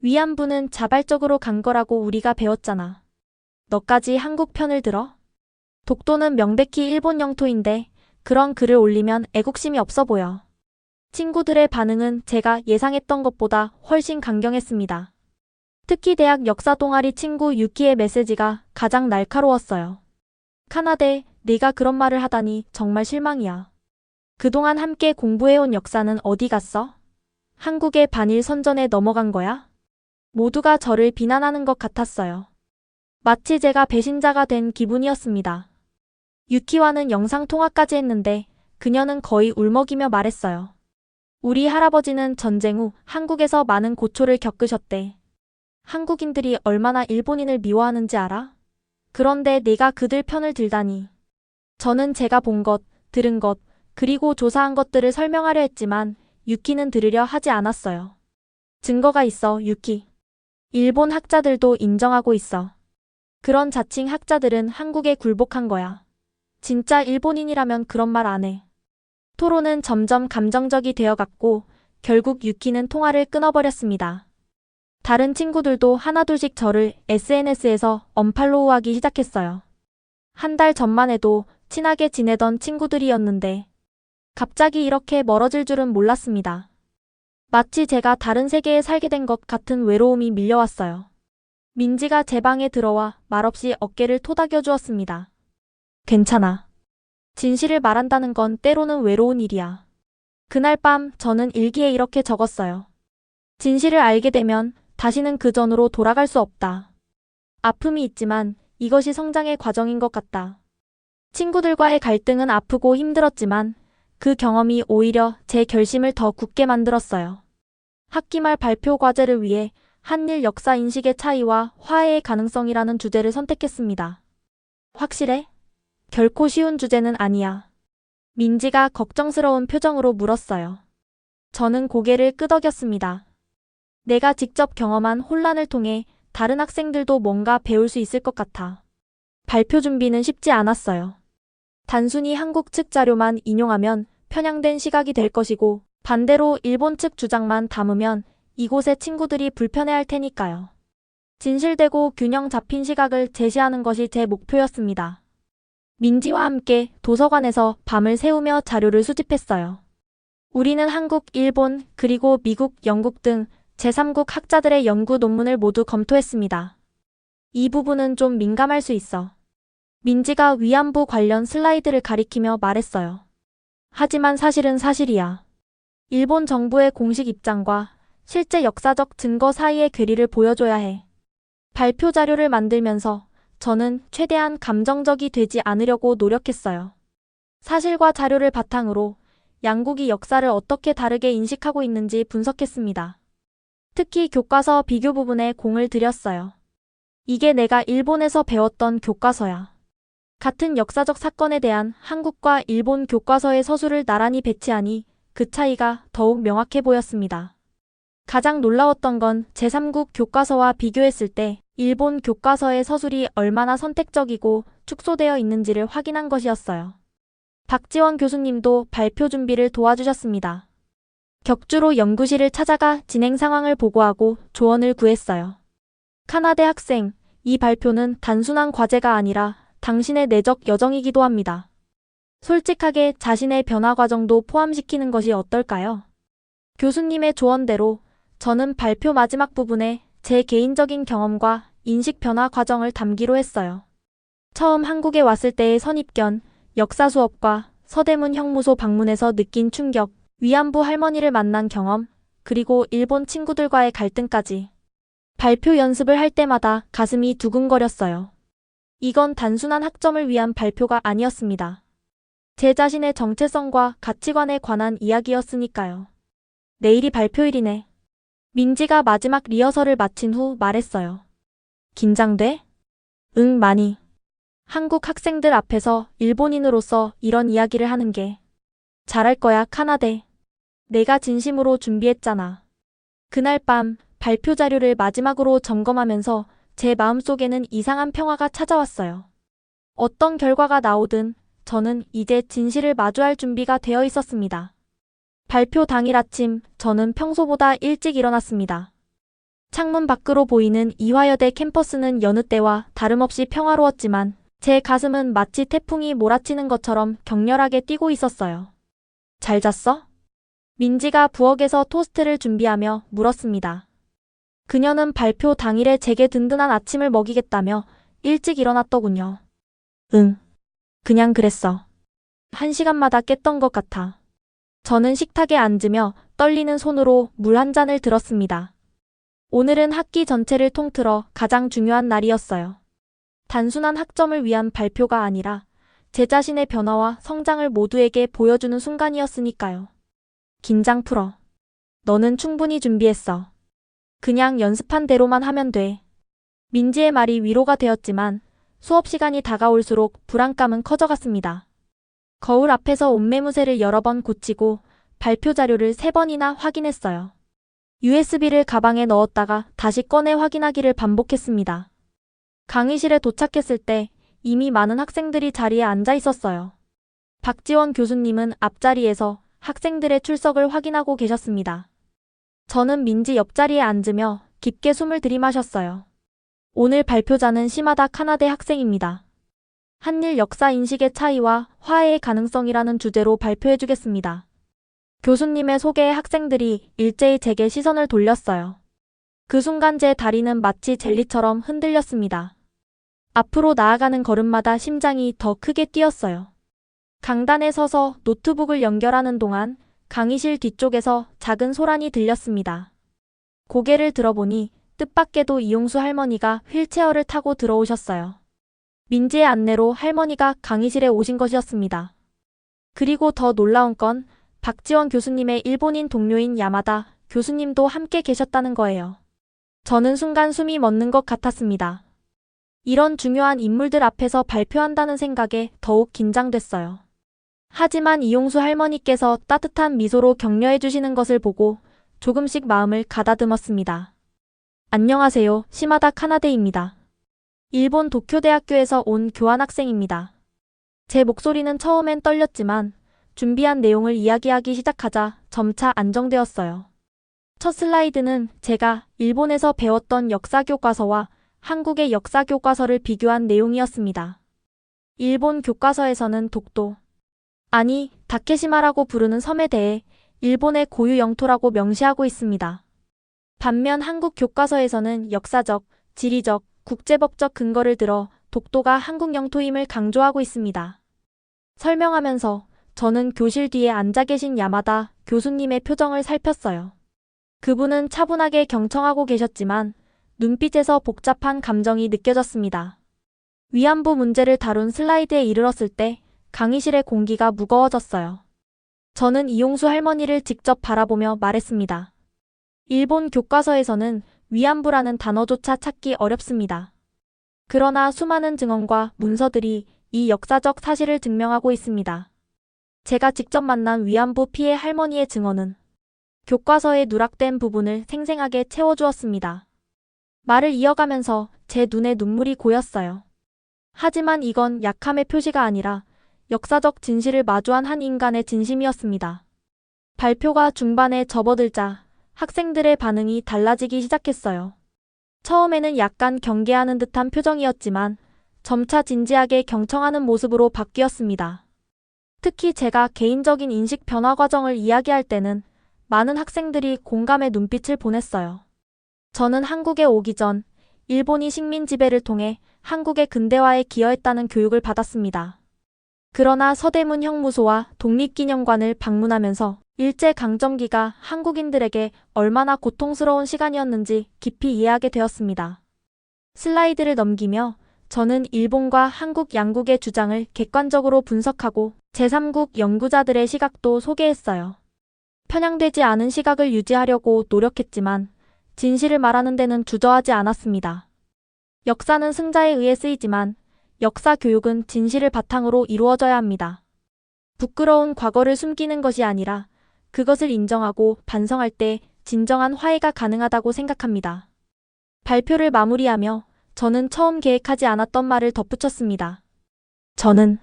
위안부는 자발적으로 간 거라고 우리가 배웠잖아. 너까지 한국 편을 들어? 독도는 명백히 일본 영토인데 그런 글을 올리면 애국심이 없어 보여. 친구들의 반응은 제가 예상했던 것보다 훨씬 강경했습니다. 특히 대학 역사 동아리 친구 유키의 메시지가 가장 날카로웠어요. 카나데, 네가 그런 말을 하다니 정말 실망이야. 그동안 함께 공부해온 역사는 어디 갔어? 한국의 반일 선전에 넘어간 거야? 모두가 저를 비난하는 것 같았어요. 마치 제가 배신자가 된 기분이었습니다. 유키와는 영상통화까지 했는데 그녀는 거의 울먹이며 말했어요. 우리 할아버지는 전쟁 후 한국에서 많은 고초를 겪으셨대. 한국인들이 얼마나 일본인을 미워하는지 알아? 그런데 내가 그들 편을 들다니. 저는 제가 본 것, 들은 것, 그리고 조사한 것들을 설명하려 했지만 유키는 들으려 하지 않았어요. 증거가 있어, 유키. 일본 학자들도 인정하고 있어. 그런 자칭 학자들은 한국에 굴복한 거야. 진짜 일본인이라면 그런 말 안 해. 토론은 점점 감정적이 되어갔고 결국 유키는 통화를 끊어버렸습니다. 다른 친구들도 하나둘씩 저를 SNS에서 언팔로우하기 시작했어요. 한 달 전만 해도 친하게 지내던 친구들이었는데 갑자기 이렇게 멀어질 줄은 몰랐습니다. 마치 제가 다른 세계에 살게 된 것 같은 외로움이 밀려왔어요. 민지가 제 방에 들어와 말없이 어깨를 토닥여 주었습니다. 괜찮아. 진실을 말한다는 건 때로는 외로운 일이야. 그날 밤 저는 일기에 이렇게 적었어요. 진실을 알게 되면 다시는 그 전으로 돌아갈 수 없다. 아픔이 있지만 이것이 성장의 과정인 것 같다. 친구들과의 갈등은 아프고 힘들었지만 그 경험이 오히려 제 결심을 더 굳게 만들었어요. 학기 말 발표 과제를 위해 한일 역사 인식의 차이와 화해의 가능성이라는 주제를 선택했습니다. 확실해? 결코 쉬운 주제는 아니야. 민지가 걱정스러운 표정으로 물었어요. 저는 고개를 끄덕였습니다. 내가 직접 경험한 혼란을 통해 다른 학생들도 뭔가 배울 수 있을 것 같아. 발표 준비는 쉽지 않았어요. 단순히 한국 측 자료만 인용하면 편향된 시각이 될 것이고 반대로 일본 측 주장만 담으면 이곳의 친구들이 불편해할 테니까요. 진실되고 균형 잡힌 시각을 제시하는 것이 제 목표였습니다. 민지와 함께 도서관에서 밤을 새우며 자료를 수집했어요. 우리는 한국, 일본, 그리고 미국, 영국 등 제3국 학자들의 연구 논문을 모두 검토했습니다. 이 부분은 좀 민감할 수 있어. 민지가 위안부 관련 슬라이드를 가리키며 말했어요. 하지만 사실은 사실이야. 일본 정부의 공식 입장과 실제 역사적 증거 사이의 괴리를 보여줘야 해. 발표 자료를 만들면서 저는 최대한 감정적이 되지 않으려고 노력했어요. 사실과 자료를 바탕으로 양국이 역사를 어떻게 다르게 인식하고 있는지 분석했습니다. 특히 교과서 비교 부분에 공을 들였어요. 이게 내가 일본에서 배웠던 교과서야. 같은 역사적 사건에 대한 한국과 일본 교과서의 서술을 나란히 배치하니 그 차이가 더욱 명확해 보였습니다. 가장 놀라웠던 건 제3국 교과서와 비교했을 때 일본 교과서의 서술이 얼마나 선택적이고 축소되어 있는지를 확인한 것이었어요. 박지원 교수님도 발표 준비를 도와주셨습니다. 격주로 연구실을 찾아가 진행 상황을 보고하고 조언을 구했어요. 카나대 학생, 이 발표는 단순한 과제가 아니라 당신의 내적 여정이기도 합니다. 솔직하게 자신의 변화 과정도 포함시키는 것이 어떨까요? 교수님의 조언대로 저는 발표 마지막 부분에 제 개인적인 경험과 인식 변화 과정을 담기로 했어요. 처음 한국에 왔을 때의 선입견, 역사 수업과 서대문 형무소 방문에서 느낀 충격, 위안부 할머니를 만난 경험, 그리고 일본 친구들과의 갈등까지. 발표 연습을 할 때마다 가슴이 두근거렸어요. 이건 단순한 학점을 위한 발표가 아니었습니다. 제 자신의 정체성과 가치관에 관한 이야기였으니까요. 내일이 발표일이네. 민지가 마지막 리허설을 마친 후 말했어요. 긴장돼? 응, 많이. 한국 학생들 앞에서 일본인으로서 이런 이야기를 하는 게. 잘할 거야, 카나데. 내가 진심으로 준비했잖아. 그날 밤 발표 자료를 마지막으로 점검하면서 제 마음속에는 이상한 평화가 찾아왔어요. 어떤 결과가 나오든 저는 이제 진실을 마주할 준비가 되어 있었습니다. 발표 당일 아침 저는 평소보다 일찍 일어났습니다. 창문 밖으로 보이는 이화여대 캠퍼스는 여느 때와 다름없이 평화로웠지만 제 가슴은 마치 태풍이 몰아치는 것처럼 격렬하게 뛰고 있었어요. 잘 잤어? 민지가 부엌에서 토스트를 준비하며 물었습니다. 그녀는 발표 당일에 제게 든든한 아침을 먹이겠다며 일찍 일어났더군요. 응. 그냥 그랬어. 1시간마다 깼던 것 같아. 저는 식탁에 앉으며 떨리는 손으로 물 한 잔을 들었습니다. 오늘은 학기 전체를 통틀어 가장 중요한 날이었어요. 단순한 학점을 위한 발표가 아니라 제 자신의 변화와 성장을 모두에게 보여주는 순간이었으니까요. 긴장 풀어. 너는 충분히 준비했어. 그냥 연습한 대로만 하면 돼. 민지의 말이 위로가 되었지만 수업 시간이 다가올수록 불안감은 커져갔습니다. 거울 앞에서 옷매무새를 여러 번 고치고 발표 자료를 3번이나 확인했어요. USB를 가방에 넣었다가 다시 꺼내 확인하기를 반복했습니다. 강의실에 도착했을 때 이미 많은 학생들이 자리에 앉아 있었어요. 박지원 교수님은 앞자리에서 학생들의 출석을 확인하고 계셨습니다. 저는 민지 옆자리에 앉으며 깊게 숨을 들이마셨어요. 오늘 발표자는 시마다 카나데 학생입니다. 한일 역사 인식의 차이와 화해의 가능성이라는 주제로 발표해주겠습니다. 교수님의 소개에 학생들이 일제히 제게 시선을 돌렸어요. 그 순간 제 다리는 마치 젤리처럼 흔들렸습니다. 앞으로 나아가는 걸음마다 심장이 더 크게 뛰었어요. 강단에 서서 노트북을 연결하는 동안 강의실 뒤쪽에서 작은 소란이 들렸습니다. 고개를 들어보니 뜻밖에도 이용수 할머니가 휠체어를 타고 들어오셨어요. 민지의 안내로 할머니가 강의실에 오신 것이었습니다. 그리고 더 놀라운 건 박지원 교수님의 일본인 동료인 야마다 교수님도 함께 계셨다는 거예요. 저는 순간 숨이 멎는 것 같았습니다. 이런 중요한 인물들 앞에서 발표한다는 생각에 더욱 긴장됐어요. 하지만 이용수 할머니께서 따뜻한 미소로 격려해 주시는 것을 보고 조금씩 마음을 가다듬었습니다. 안녕하세요, 시마다 카나데입니다. 일본 도쿄대학교에서 온 교환학생입니다. 제 목소리는 처음엔 떨렸지만 준비한 내용을 이야기하기 시작하자 점차 안정되었어요. 첫 슬라이드는 제가 일본에서 배웠던 역사교과서와 한국의 역사교과서를 비교한 내용이었습니다. 일본 교과서에서는 독도, 아니 다케시마라고 부르는 섬에 대해 일본의 고유 영토라고 명시하고 있습니다. 반면 한국 교과서에서는 역사적, 지리적, 국제법적 근거를 들어 독도가 한국 영토임을 강조하고 있습니다. 설명하면서 저는 교실 뒤에 앉아 계신 야마다 교수님의 표정을 살폈어요. 그분은 차분하게 경청하고 계셨지만 눈빛에서 복잡한 감정이 느껴졌습니다. 위안부 문제를 다룬 슬라이드에 이르렀을 때 강의실의 공기가 무거워졌어요. 저는 이용수 할머니를 직접 바라보며 말했습니다. 일본 교과서에서는 위안부라는 단어조차 찾기 어렵습니다. 그러나 수많은 증언과 문서들이 이 역사적 사실을 증명하고 있습니다. 제가 직접 만난 위안부 피해 할머니의 증언은 교과서에 누락된 부분을 생생하게 채워주었습니다. 말을 이어가면서 제 눈에 눈물이 고였어요. 하지만 이건 약함의 표시가 아니라 역사적 진실을 마주한 한 인간의 진심이었습니다. 발표가 중반에 접어들자 학생들의 반응이 달라지기 시작했어요. 처음에는 약간 경계하는 듯한 표정이었지만 점차 진지하게 경청하는 모습으로 바뀌었습니다. 특히 제가 개인적인 인식 변화 과정을 이야기할 때는 많은 학생들이 공감의 눈빛을 보냈어요. 저는 한국에 오기 전 일본이 식민 지배를 통해 한국의 근대화에 기여했다는 교육을 받았습니다. 그러나 서대문 형무소와 독립기념관을 방문하면서 일제강점기가 한국인들에게 얼마나 고통스러운 시간이었는지 깊이 이해하게 되었습니다. 슬라이드를 넘기며 저는 일본과 한국 양국의 주장을 객관적으로 분석하고 제3국 연구자들의 시각도 소개했어요. 편향되지 않은 시각을 유지하려고 노력했지만 진실을 말하는 데는 주저하지 않았습니다. 역사는 승자에 의해 쓰이지만 역사 교육은 진실을 바탕으로 이루어져야 합니다. 부끄러운 과거를 숨기는 것이 아니라 그것을 인정하고 반성할 때 진정한 화해가 가능하다고 생각합니다. 발표를 마무리하며 저는 처음 계획하지 않았던 말을 덧붙였습니다. 저는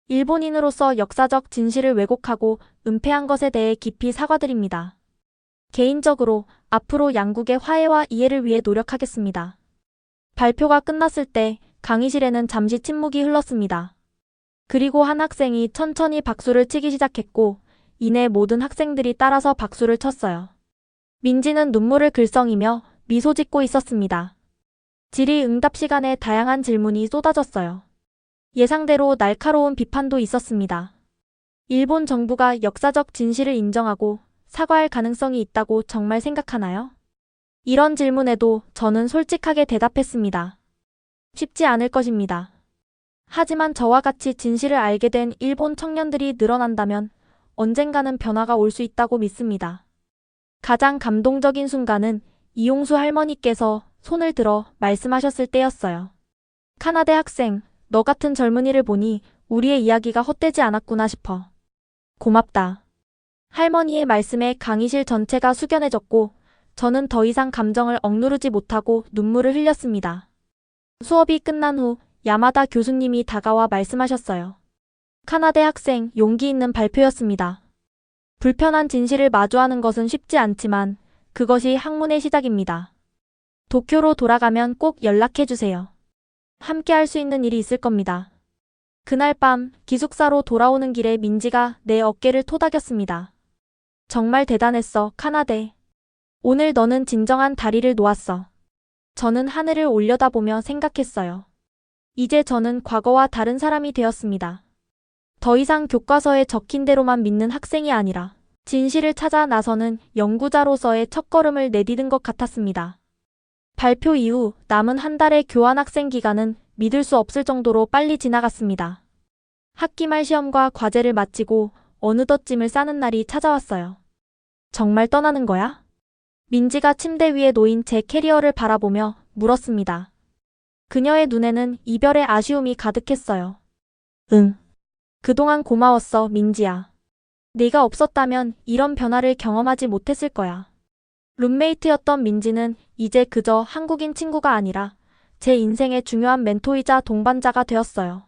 일본인으로서 역사적 진실을 왜곡하고 은폐한 것에 대해 깊이 사과드립니다. 개인적으로 앞으로 양국의 화해와 이해를 위해 노력하겠습니다. 발표가 끝났을 때 강의실에는 잠시 침묵이 흘렀습니다. 그리고 한 학생이 천천히 박수를 치기 시작했고 이내 모든 학생들이 따라서 박수를 쳤어요. 민지는 눈물을 글썽이며 미소 짓고 있었습니다. 질의응답 시간에 다양한 질문이 쏟아졌어요. 예상대로 날카로운 비판도 있었습니다. 일본 정부가 역사적 진실을 인정하고 사과할 가능성이 있다고 정말 생각하나요? 이런 질문에도 저는 솔직하게 대답했습니다. 쉽지 않을 것입니다. 하지만 저와 같이 진실을 알게 된 일본 청년들이 늘어난다면 언젠가는 변화가 올 수 있다고 믿습니다. 가장 감동적인 순간은 이용수 할머니께서 손을 들어 말씀하셨을 때였어요. 카나대 학생, 너 같은 젊은이를 보니 우리의 이야기가 헛되지 않았구나 싶어. 고맙다. 할머니의 말씀에 강의실 전체가 숙연해졌고 저는 더 이상 감정을 억누르지 못하고 눈물을 흘렸습니다. 수업이 끝난 후 야마다 교수님이 다가와 말씀하셨어요. 카나대 학생, 용기 있는 발표였습니다. 불편한 진실을 마주하는 것은 쉽지 않지만 그것이 학문의 시작입니다. 도쿄로 돌아가면 꼭 연락해주세요. 함께 할 수 있는 일이 있을 겁니다. 그날 밤 기숙사로 돌아오는 길에 민지가 내 어깨를 토닥였습니다. 정말 대단했어, 카나데. 오늘 너는 진정한 다리를 놓았어. 저는 하늘을 올려다보며 생각했어요. 이제 저는 과거와 다른 사람이 되었습니다. 더 이상 교과서에 적힌 대로만 믿는 학생이 아니라 진실을 찾아 나서는 연구자로서의 첫걸음을 내디딘 것 같았습니다. 발표 이후 남은 한 달의 교환학생 기간은 믿을 수 없을 정도로 빨리 지나갔습니다. 학기 말 시험과 과제를 마치고 어느덧 짐을 싸는 날이 찾아왔어요. 정말 떠나는 거야? 민지가 침대 위에 놓인 제 캐리어를 바라보며 물었습니다. 그녀의 눈에는 이별의 아쉬움이 가득했어요. 응. 그동안 고마웠어, 민지야. 네가 없었다면 이런 변화를 경험하지 못했을 거야. 룸메이트였던 민지는 이제 그저 한국인 친구가 아니라 제 인생의 중요한 멘토이자 동반자가 되었어요.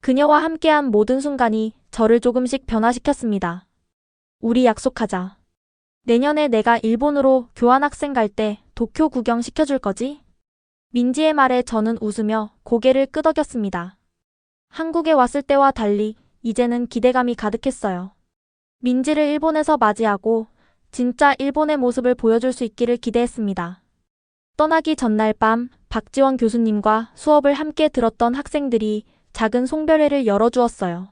그녀와 함께한 모든 순간이 저를 조금씩 변화시켰습니다. 우리 약속하자. 내년에 내가 일본으로 교환학생 갈 때 도쿄 구경 시켜줄 거지? 민지의 말에 저는 웃으며 고개를 끄덕였습니다. 한국에 왔을 때와 달리 이제는 기대감이 가득했어요. 민지를 일본에서 맞이하고 진짜 일본의 모습을 보여줄 수 있기를 기대했습니다. 떠나기 전날 밤 박지원 교수님과 수업을 함께 들었던 학생들이 작은 송별회를 열어주었어요.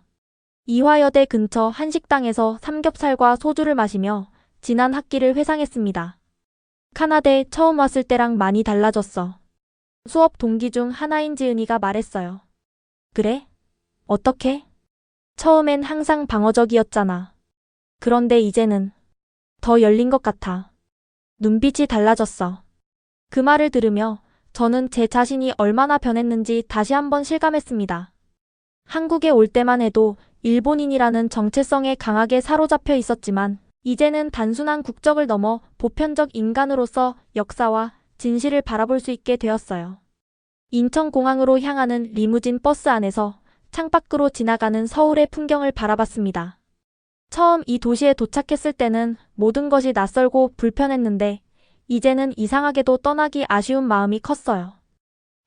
이화여대 근처 한식당에서 삼겹살과 소주를 마시며 지난 학기를 회상했습니다. 카나다에 처음 왔을 때랑 많이 달라졌어. 수업 동기 중 하나인 지은이가 말했어요. 그래? 어떻게? 처음엔 항상 방어적이었잖아. 그런데 이제는 더 열린 것 같아. 눈빛이 달라졌어. 그 말을 들으며 저는 제 자신이 얼마나 변했는지 다시 한번 실감했습니다. 한국에 올 때만 해도 일본인이라는 정체성에 강하게 사로잡혀 있었지만 이제는 단순한 국적을 넘어 보편적 인간으로서 역사와 진실을 바라볼 수 있게 되었어요. 인천공항으로 향하는 리무진 버스 안에서 창밖으로 지나가는 서울의 풍경을 바라봤습니다. 처음 이 도시에 도착했을 때는 모든 것이 낯설고 불편했는데 이제는 이상하게도 떠나기 아쉬운 마음이 컸어요.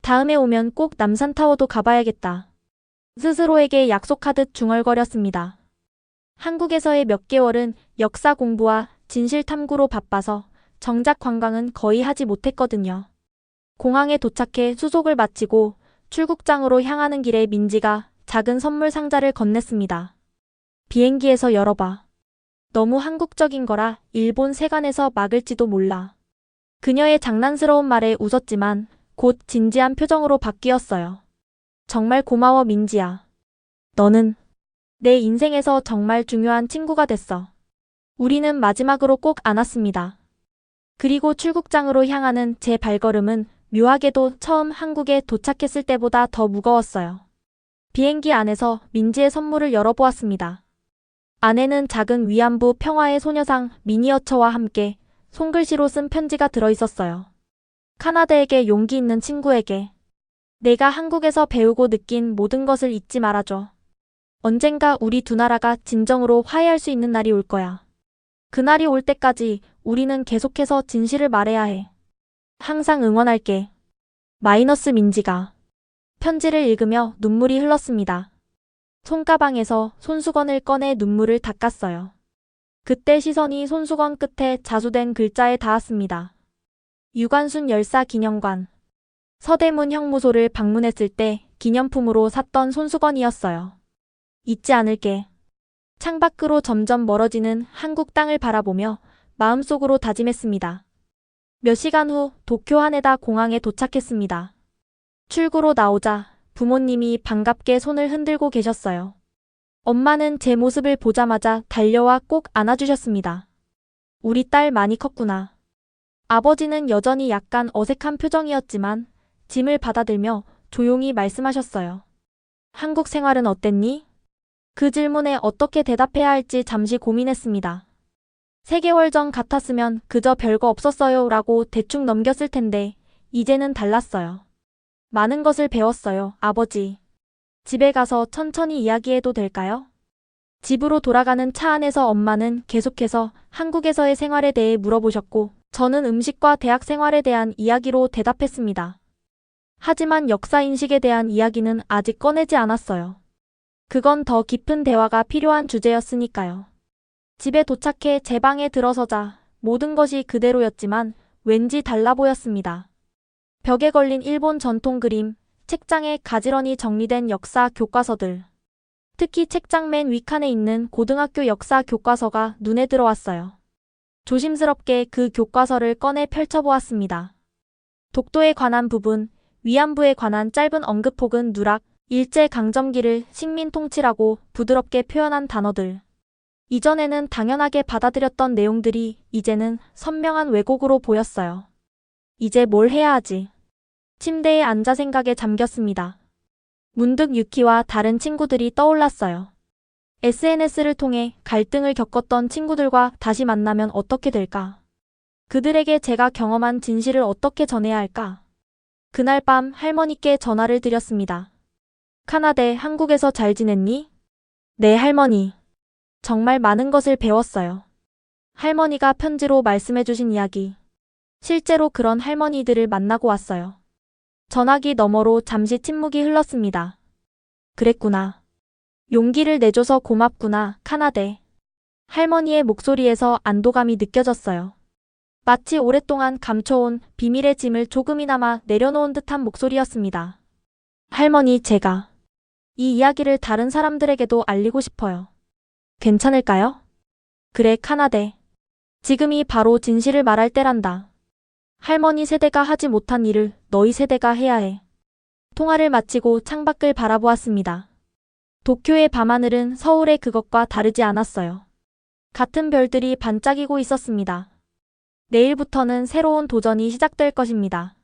다음에 오면 꼭 남산타워도 가봐야겠다. 스스로에게 약속하듯 중얼거렸습니다. 한국에서의 몇 개월은 역사 공부와 진실 탐구로 바빠서 정작 관광은 거의 하지 못했거든요. 공항에 도착해 수속을 마치고 출국장으로 향하는 길에 민지가 작은 선물 상자를 건넸습니다. 비행기에서 열어봐. 너무 한국적인 거라 일본 세관에서 막을지도 몰라. 그녀의 장난스러운 말에 웃었지만 곧 진지한 표정으로 바뀌었어요. 정말 고마워 민지야. 너는 내 인생에서 정말 중요한 친구가 됐어. 우리는 마지막으로 꼭 안았습니다. 그리고 출국장으로 향하는 제 발걸음은 묘하게도 처음 한국에 도착했을 때보다 더 무거웠어요. 비행기 안에서 민지의 선물을 열어보았습니다. 안에는 작은 위안부 평화의 소녀상 미니어처와 함께 손글씨로 쓴 편지가 들어있었어요. 카나다에게 용기 있는 친구에게 내가 한국에서 배우고 느낀 모든 것을 잊지 말아줘. 언젠가 우리 두 나라가 진정으로 화해할 수 있는 날이 올 거야. 그날이 올 때까지 우리는 계속해서 진실을 말해야 해. 항상 응원할게. 마이너스 민지가 편지를 읽으며 눈물이 흘렀습니다. 손가방에서 손수건을 꺼내 눈물을 닦았어요. 그때 시선이 손수건 끝에 자수된 글자에 닿았습니다. 유관순 열사 기념관. 서대문 형무소를 방문했을 때 기념품으로 샀던 손수건이었어요. 잊지 않을게. 창밖으로 점점 멀어지는 한국 땅을 바라보며 마음속으로 다짐했습니다. 몇 시간 후 도쿄 하네다 공항에 도착했습니다. 출구로 나오자 부모님이 반갑게 손을 흔들고 계셨어요. 엄마는 제 모습을 보자마자 달려와 꼭 안아주셨습니다. 우리 딸 많이 컸구나. 아버지는 여전히 약간 어색한 표정이었지만 짐을 받아들며 조용히 말씀하셨어요. 한국 생활은 어땠니? 그 질문에 어떻게 대답해야 할지 잠시 고민했습니다. 3개월 전 같았으면 그저 별거 없었어요 라고 대충 넘겼을 텐데 이제는 달랐어요. 많은 것을 배웠어요, 아버지. 집에 가서 천천히 이야기해도 될까요? 집으로 돌아가는 차 안에서 엄마는 계속해서 한국에서의 생활에 대해 물어보셨고 저는 음식과 대학 생활에 대한 이야기로 대답했습니다. 하지만 역사인식에 대한 이야기는 아직 꺼내지 않았어요. 그건 더 깊은 대화가 필요한 주제였으니까요. 집에 도착해 제 방에 들어서자 모든 것이 그대로였지만 왠지 달라 보였습니다. 벽에 걸린 일본 전통 그림, 책장에 가지런히 정리된 역사 교과서들. 특히 책장 맨 윗칸에 있는 고등학교 역사 교과서가 눈에 들어왔어요. 조심스럽게 그 교과서를 꺼내 펼쳐보았습니다. 독도에 관한 부분, 위안부에 관한 짧은 언급 혹은 누락, 일제강점기를 식민통치라고 부드럽게 표현한 단어들. 이전에는 당연하게 받아들였던 내용들이 이제는 선명한 왜곡으로 보였어요. 이제 뭘 해야 하지? 침대에 앉아 생각에 잠겼습니다. 문득 유키와 다른 친구들이 떠올랐어요. SNS를 통해 갈등을 겪었던 친구들과 다시 만나면 어떻게 될까? 그들에게 제가 경험한 진실을 어떻게 전해야 할까? 그날 밤 할머니께 전화를 드렸습니다. 카나데, 한국에서 잘 지냈니? 네, 할머니. 정말 많은 것을 배웠어요. 할머니가 편지로 말씀해주신 이야기. 실제로 그런 할머니들을 만나고 왔어요. 전화기 너머로 잠시 침묵이 흘렀습니다. 그랬구나. 용기를 내줘서 고맙구나, 카나데. 할머니의 목소리에서 안도감이 느껴졌어요. 마치 오랫동안 감춰온 비밀의 짐을 조금이나마 내려놓은 듯한 목소리였습니다. 할머니, 제가 이 이야기를 다른 사람들에게도 알리고 싶어요. 괜찮을까요? 그래, 카나데. 지금이 바로 진실을 말할 때란다. 할머니 세대가 하지 못한 일을 너희 세대가 해야 해. 통화를 마치고 창밖을 바라보았습니다. 도쿄의 밤하늘은 서울의 그것과 다르지 않았어요. 같은 별들이 반짝이고 있었습니다. 내일부터는 새로운 도전이 시작될 것입니다.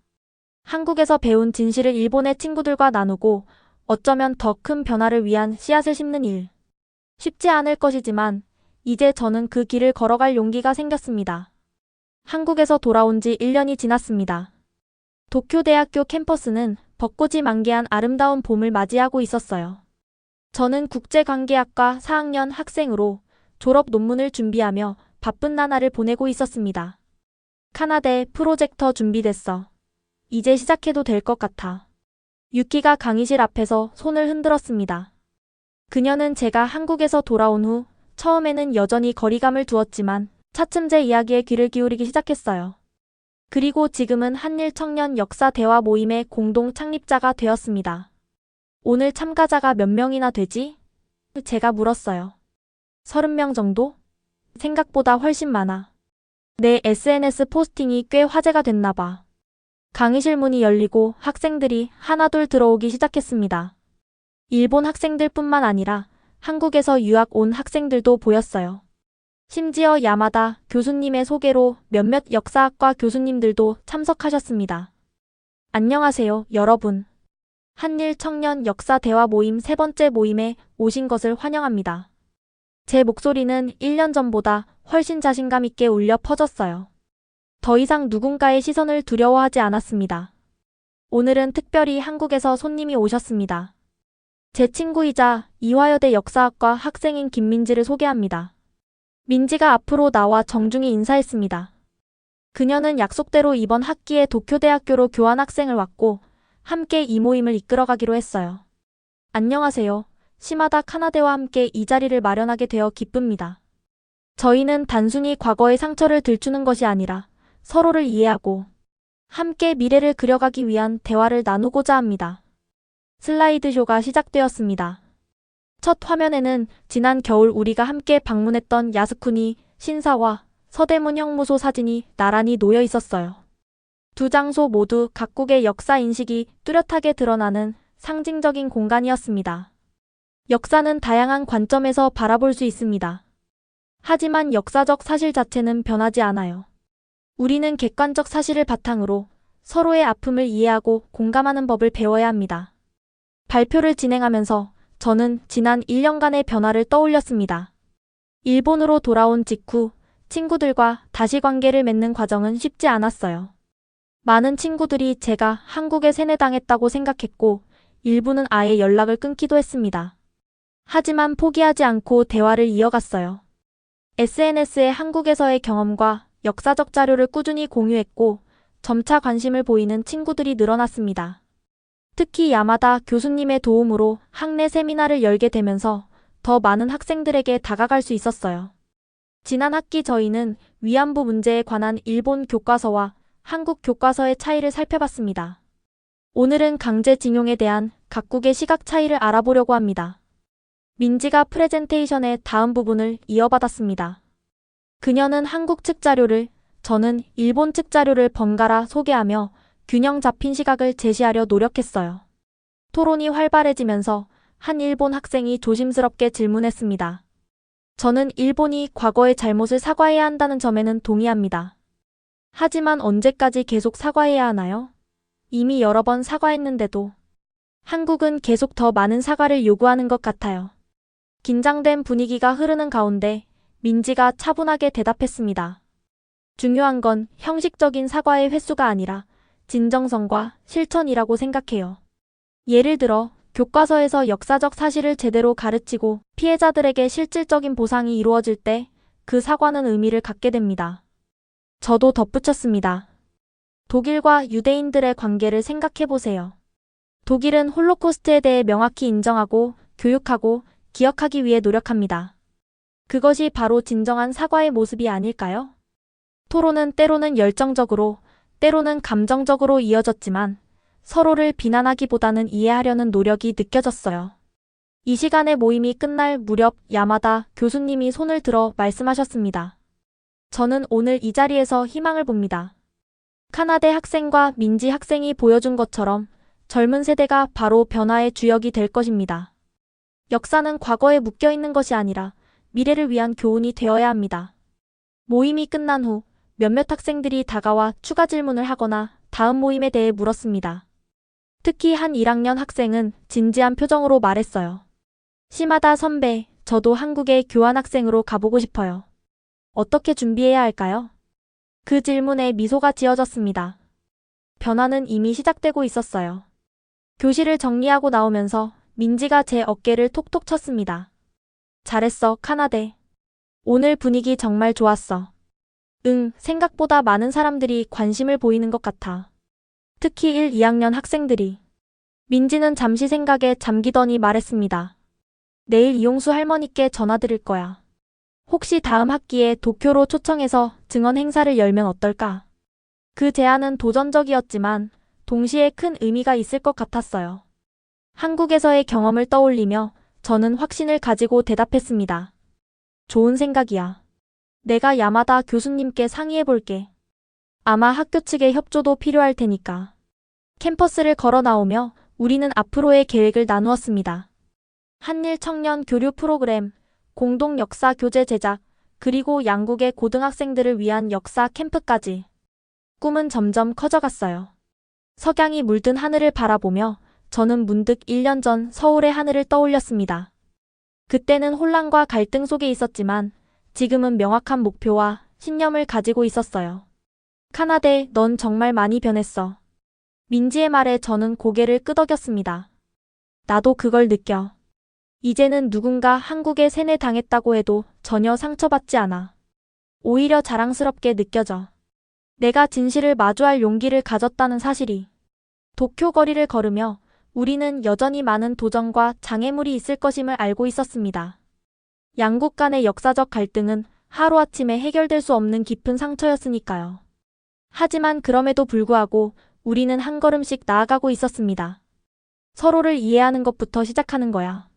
한국에서 배운 진실을 일본의 친구들과 나누고 어쩌면 더 큰 변화를 위한 씨앗을 심는 일. 쉽지 않을 것이지만 이제 저는 그 길을 걸어갈 용기가 생겼습니다. 한국에서 돌아온 지 1년이 지났습니다. 도쿄대학교 캠퍼스는 벚꽃이 만개한 아름다운 봄을 맞이하고 있었어요. 저는 국제관계학과 4학년 학생으로 졸업 논문을 준비하며 바쁜 나날을 보내고 있었습니다. 카나데, 프로젝터 준비됐어. 이제 시작해도 될 것 같아. 유키가 강의실 앞에서 손을 흔들었습니다. 그녀는 제가 한국에서 돌아온 후 처음에는 여전히 거리감을 두었지만 차츰 제 이야기에 귀를 기울이기 시작했어요. 그리고 지금은 한일 청년 역사 대화 모임의 공동 창립자가 되었습니다. 오늘 참가자가 몇 명이나 되지? 제가 물었어요. 30명 정도? 생각보다 훨씬 많아. 내 SNS 포스팅이 꽤 화제가 됐나 봐. 강의실 문이 열리고 학생들이 하나둘 들어오기 시작했습니다. 일본 학생들뿐만 아니라 한국에서 유학 온 학생들도 보였어요. 심지어 야마다 교수님의 소개로 몇몇 역사학과 교수님들도 참석하셨습니다. 안녕하세요, 여러분. 한일 청년 역사 대화 모임 3번째 모임에 오신 것을 환영합니다. 제 목소리는 1년 전보다 훨씬 자신감 있게 울려 퍼졌어요. 더 이상 누군가의 시선을 두려워하지 않았습니다. 오늘은 특별히 한국에서 손님이 오셨습니다. 제 친구이자 이화여대 역사학과 학생인 김민지를 소개합니다. 민지가 앞으로 나와 정중히 인사했습니다. 그녀는 약속대로 이번 학기에 도쿄대학교로 교환학생을 왔고 함께 이 모임을 이끌어가기로 했어요. 안녕하세요. 시마다 카나데와 함께 이 자리를 마련하게 되어 기쁩니다. 저희는 단순히 과거의 상처를 들추는 것이 아니라 서로를 이해하고 함께 미래를 그려가기 위한 대화를 나누고자 합니다. 슬라이드쇼가 시작되었습니다. 첫 화면에는 지난 겨울 우리가 함께 방문했던 야스쿠니 신사와 서대문 형무소 사진이 나란히 놓여 있었어요. 두 장소 모두 각국의 역사 인식이 뚜렷하게 드러나는 상징적인 공간이었습니다. 역사는 다양한 관점에서 바라볼 수 있습니다. 하지만 역사적 사실 자체는 변하지 않아요. 우리는 객관적 사실을 바탕으로 서로의 아픔을 이해하고 공감하는 법을 배워야 합니다. 발표를 진행하면서 저는 지난 1년간의 변화를 떠올렸습니다. 일본으로 돌아온 직후 친구들과 다시 관계를 맺는 과정은 쉽지 않았어요. 많은 친구들이 제가 한국에 세뇌당했다고 생각했고 일부는 아예 연락을 끊기도 했습니다. 하지만 포기하지 않고 대화를 이어갔어요. SNS에 한국에서의 경험과 역사적 자료를 꾸준히 공유했고 점차 관심을 보이는 친구들이 늘어났습니다. 특히 야마다 교수님의 도움으로 학내 세미나를 열게 되면서 더 많은 학생들에게 다가갈 수 있었어요. 지난 학기 저희는 위안부 문제에 관한 일본 교과서와 한국 교과서의 차이를 살펴봤습니다. 오늘은 강제징용에 대한 각국의 시각 차이를 알아보려고 합니다. 민지가 프레젠테이션의 다음 부분을 이어받았습니다. 그녀는 한국 측 자료를, 저는 일본 측 자료를 번갈아 소개하며 균형 잡힌 시각을 제시하려 노력했어요. 토론이 활발해지면서 한 일본 학생이 조심스럽게 질문했습니다. 저는 일본이 과거의 잘못을 사과해야 한다는 점에는 동의합니다. 하지만 언제까지 계속 사과해야 하나요? 이미 여러 번 사과했는데도. 한국은 계속 더 많은 사과를 요구하는 것 같아요. 긴장된 분위기가 흐르는 가운데 민지가 차분하게 대답했습니다. 중요한 건 형식적인 사과의 횟수가 아니라 진정성과 실천이라고 생각해요. 예를 들어, 교과서에서 역사적 사실을 제대로 가르치고 피해자들에게 실질적인 보상이 이루어질 때 그 사과는 의미를 갖게 됩니다. 저도 덧붙였습니다. 독일과 유대인들의 관계를 생각해 보세요. 독일은 홀로코스트에 대해 명확히 인정하고 교육하고 기억하기 위해 노력합니다. 그것이 바로 진정한 사과의 모습이 아닐까요? 토론은 때로는 열정적으로, 때로는 감정적으로 이어졌지만 서로를 비난하기보다는 이해하려는 노력이 느껴졌어요. 이 시간에 모임이 끝날 무렵 야마다 교수님이 손을 들어 말씀하셨습니다. 저는 오늘 이 자리에서 희망을 봅니다. 카나대 학생과 민지 학생이 보여준 것처럼 젊은 세대가 바로 변화의 주역이 될 것입니다. 역사는 과거에 묶여 있는 것이 아니라 미래를 위한 교훈이 되어야 합니다. 모임이 끝난 후 몇몇 학생들이 다가와 추가 질문을 하거나 다음 모임에 대해 물었습니다. 특히 한 1학년 학생은 진지한 표정으로 말했어요. 시마다 선배, 저도 한국에 교환학생으로 가보고 싶어요. 어떻게 준비해야 할까요? 그 질문에 미소가 지어졌습니다. 변화는 이미 시작되고 있었어요. 교실을 정리하고 나오면서 민지가 제 어깨를 톡톡 쳤습니다. 잘했어, 카나데. 오늘 분위기 정말 좋았어. 응, 생각보다 많은 사람들이 관심을 보이는 것 같아. 특히 1, 2학년 학생들이. 민지는 잠시 생각에 잠기더니 말했습니다. 내일 이용수 할머니께 전화드릴 거야. 혹시 다음 학기에 도쿄로 초청해서 증언 행사를 열면 어떨까? 그 제안은 도전적이었지만 동시에 큰 의미가 있을 것 같았어요. 한국에서의 경험을 떠올리며 저는 확신을 가지고 대답했습니다. 좋은 생각이야. 내가 야마다 교수님께 상의해볼게. 아마 학교 측의 협조도 필요할 테니까. 캠퍼스를 걸어 나오며 우리는 앞으로의 계획을 나누었습니다. 한일 청년 교류 프로그램, 공동 역사 교재 제작, 그리고 양국의 고등학생들을 위한 역사 캠프까지. 꿈은 점점 커져갔어요. 석양이 물든 하늘을 바라보며 저는 문득 1년 전 서울의 하늘을 떠올렸습니다. 그때는 혼란과 갈등 속에 있었지만 지금은 명확한 목표와 신념을 가지고 있었어요. 카나데, 넌 정말 많이 변했어. 민지의 말에 저는 고개를 끄덕였습니다. 나도 그걸 느껴. 이제는 누군가 한국에 세뇌당했다고 해도 전혀 상처받지 않아. 오히려 자랑스럽게 느껴져. 내가 진실을 마주할 용기를 가졌다는 사실이. 도쿄 거리를 걸으며 우리는 여전히 많은 도전과 장애물이 있을 것임을 알고 있었습니다. 양국 간의 역사적 갈등은 하루아침에 해결될 수 없는 깊은 상처였으니까요. 하지만 그럼에도 불구하고 우리는 한 걸음씩 나아가고 있었습니다. 서로를 이해하는 것부터 시작하는 거야.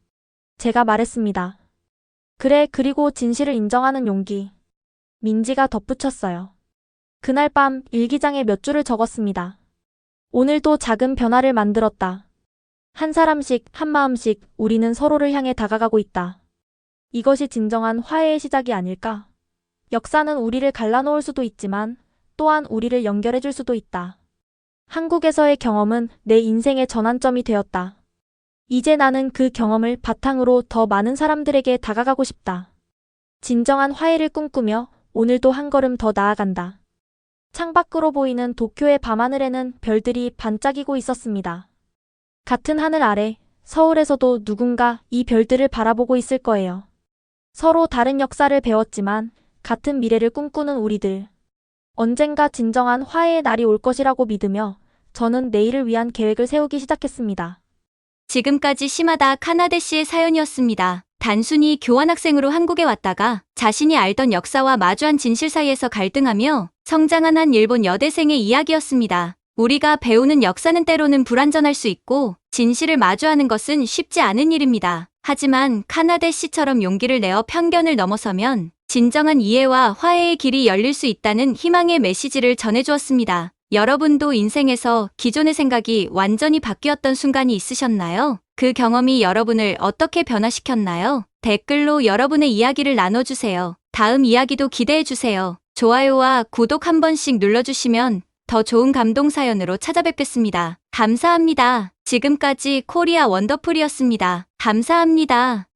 제가 말했습니다. 그래, 그리고 진실을 인정하는 용기. 민지가 덧붙였어요. 그날 밤 일기장에 몇 줄을 적었습니다. 오늘도 작은 변화를 만들었다. 한 사람씩, 한 마음씩 우리는 서로를 향해 다가가고 있다. 이것이 진정한 화해의 시작이 아닐까? 역사는 우리를 갈라놓을 수도 있지만 또한 우리를 연결해줄 수도 있다. 한국에서의 경험은 내 인생의 전환점이 되었다. 이제 나는 그 경험을 바탕으로 더 많은 사람들에게 다가가고 싶다. 진정한 화해를 꿈꾸며 오늘도 한 걸음 더 나아간다. 창밖으로 보이는 도쿄의 밤하늘에는 별들이 반짝이고 있었습니다. 같은 하늘 아래 서울에서도 누군가 이 별들을 바라보고 있을 거예요. 서로 다른 역사를 배웠지만 같은 미래를 꿈꾸는 우리들. 언젠가 진정한 화해의 날이 올 것이라고 믿으며 저는 내일을 위한 계획을 세우기 시작했습니다. 지금까지 시마다 카나데 씨의 사연이었습니다. 단순히 교환학생으로 한국에 왔다가 자신이 알던 역사와 마주한 진실 사이에서 갈등하며 성장한 한 일본 여대생의 이야기였습니다. 우리가 배우는 역사는 때로는 불완전할 수 있고 진실을 마주하는 것은 쉽지 않은 일입니다. 하지만 카나데 씨처럼 용기를 내어 편견을 넘어서면 진정한 이해와 화해의 길이 열릴 수 있다는 희망의 메시지를 전해주었습니다. 여러분도 인생에서 기존의 생각이 완전히 바뀌었던 순간이 있으셨나요? 그 경험이 여러분을 어떻게 변화시켰나요? 댓글로 여러분의 이야기를 나눠주세요. 다음 이야기도 기대해주세요. 좋아요와 구독 한 번씩 눌러주시면 더 좋은 감동 사연으로 찾아뵙겠습니다. 감사합니다. 지금까지 코리아 원더풀이었습니다. 감사합니다.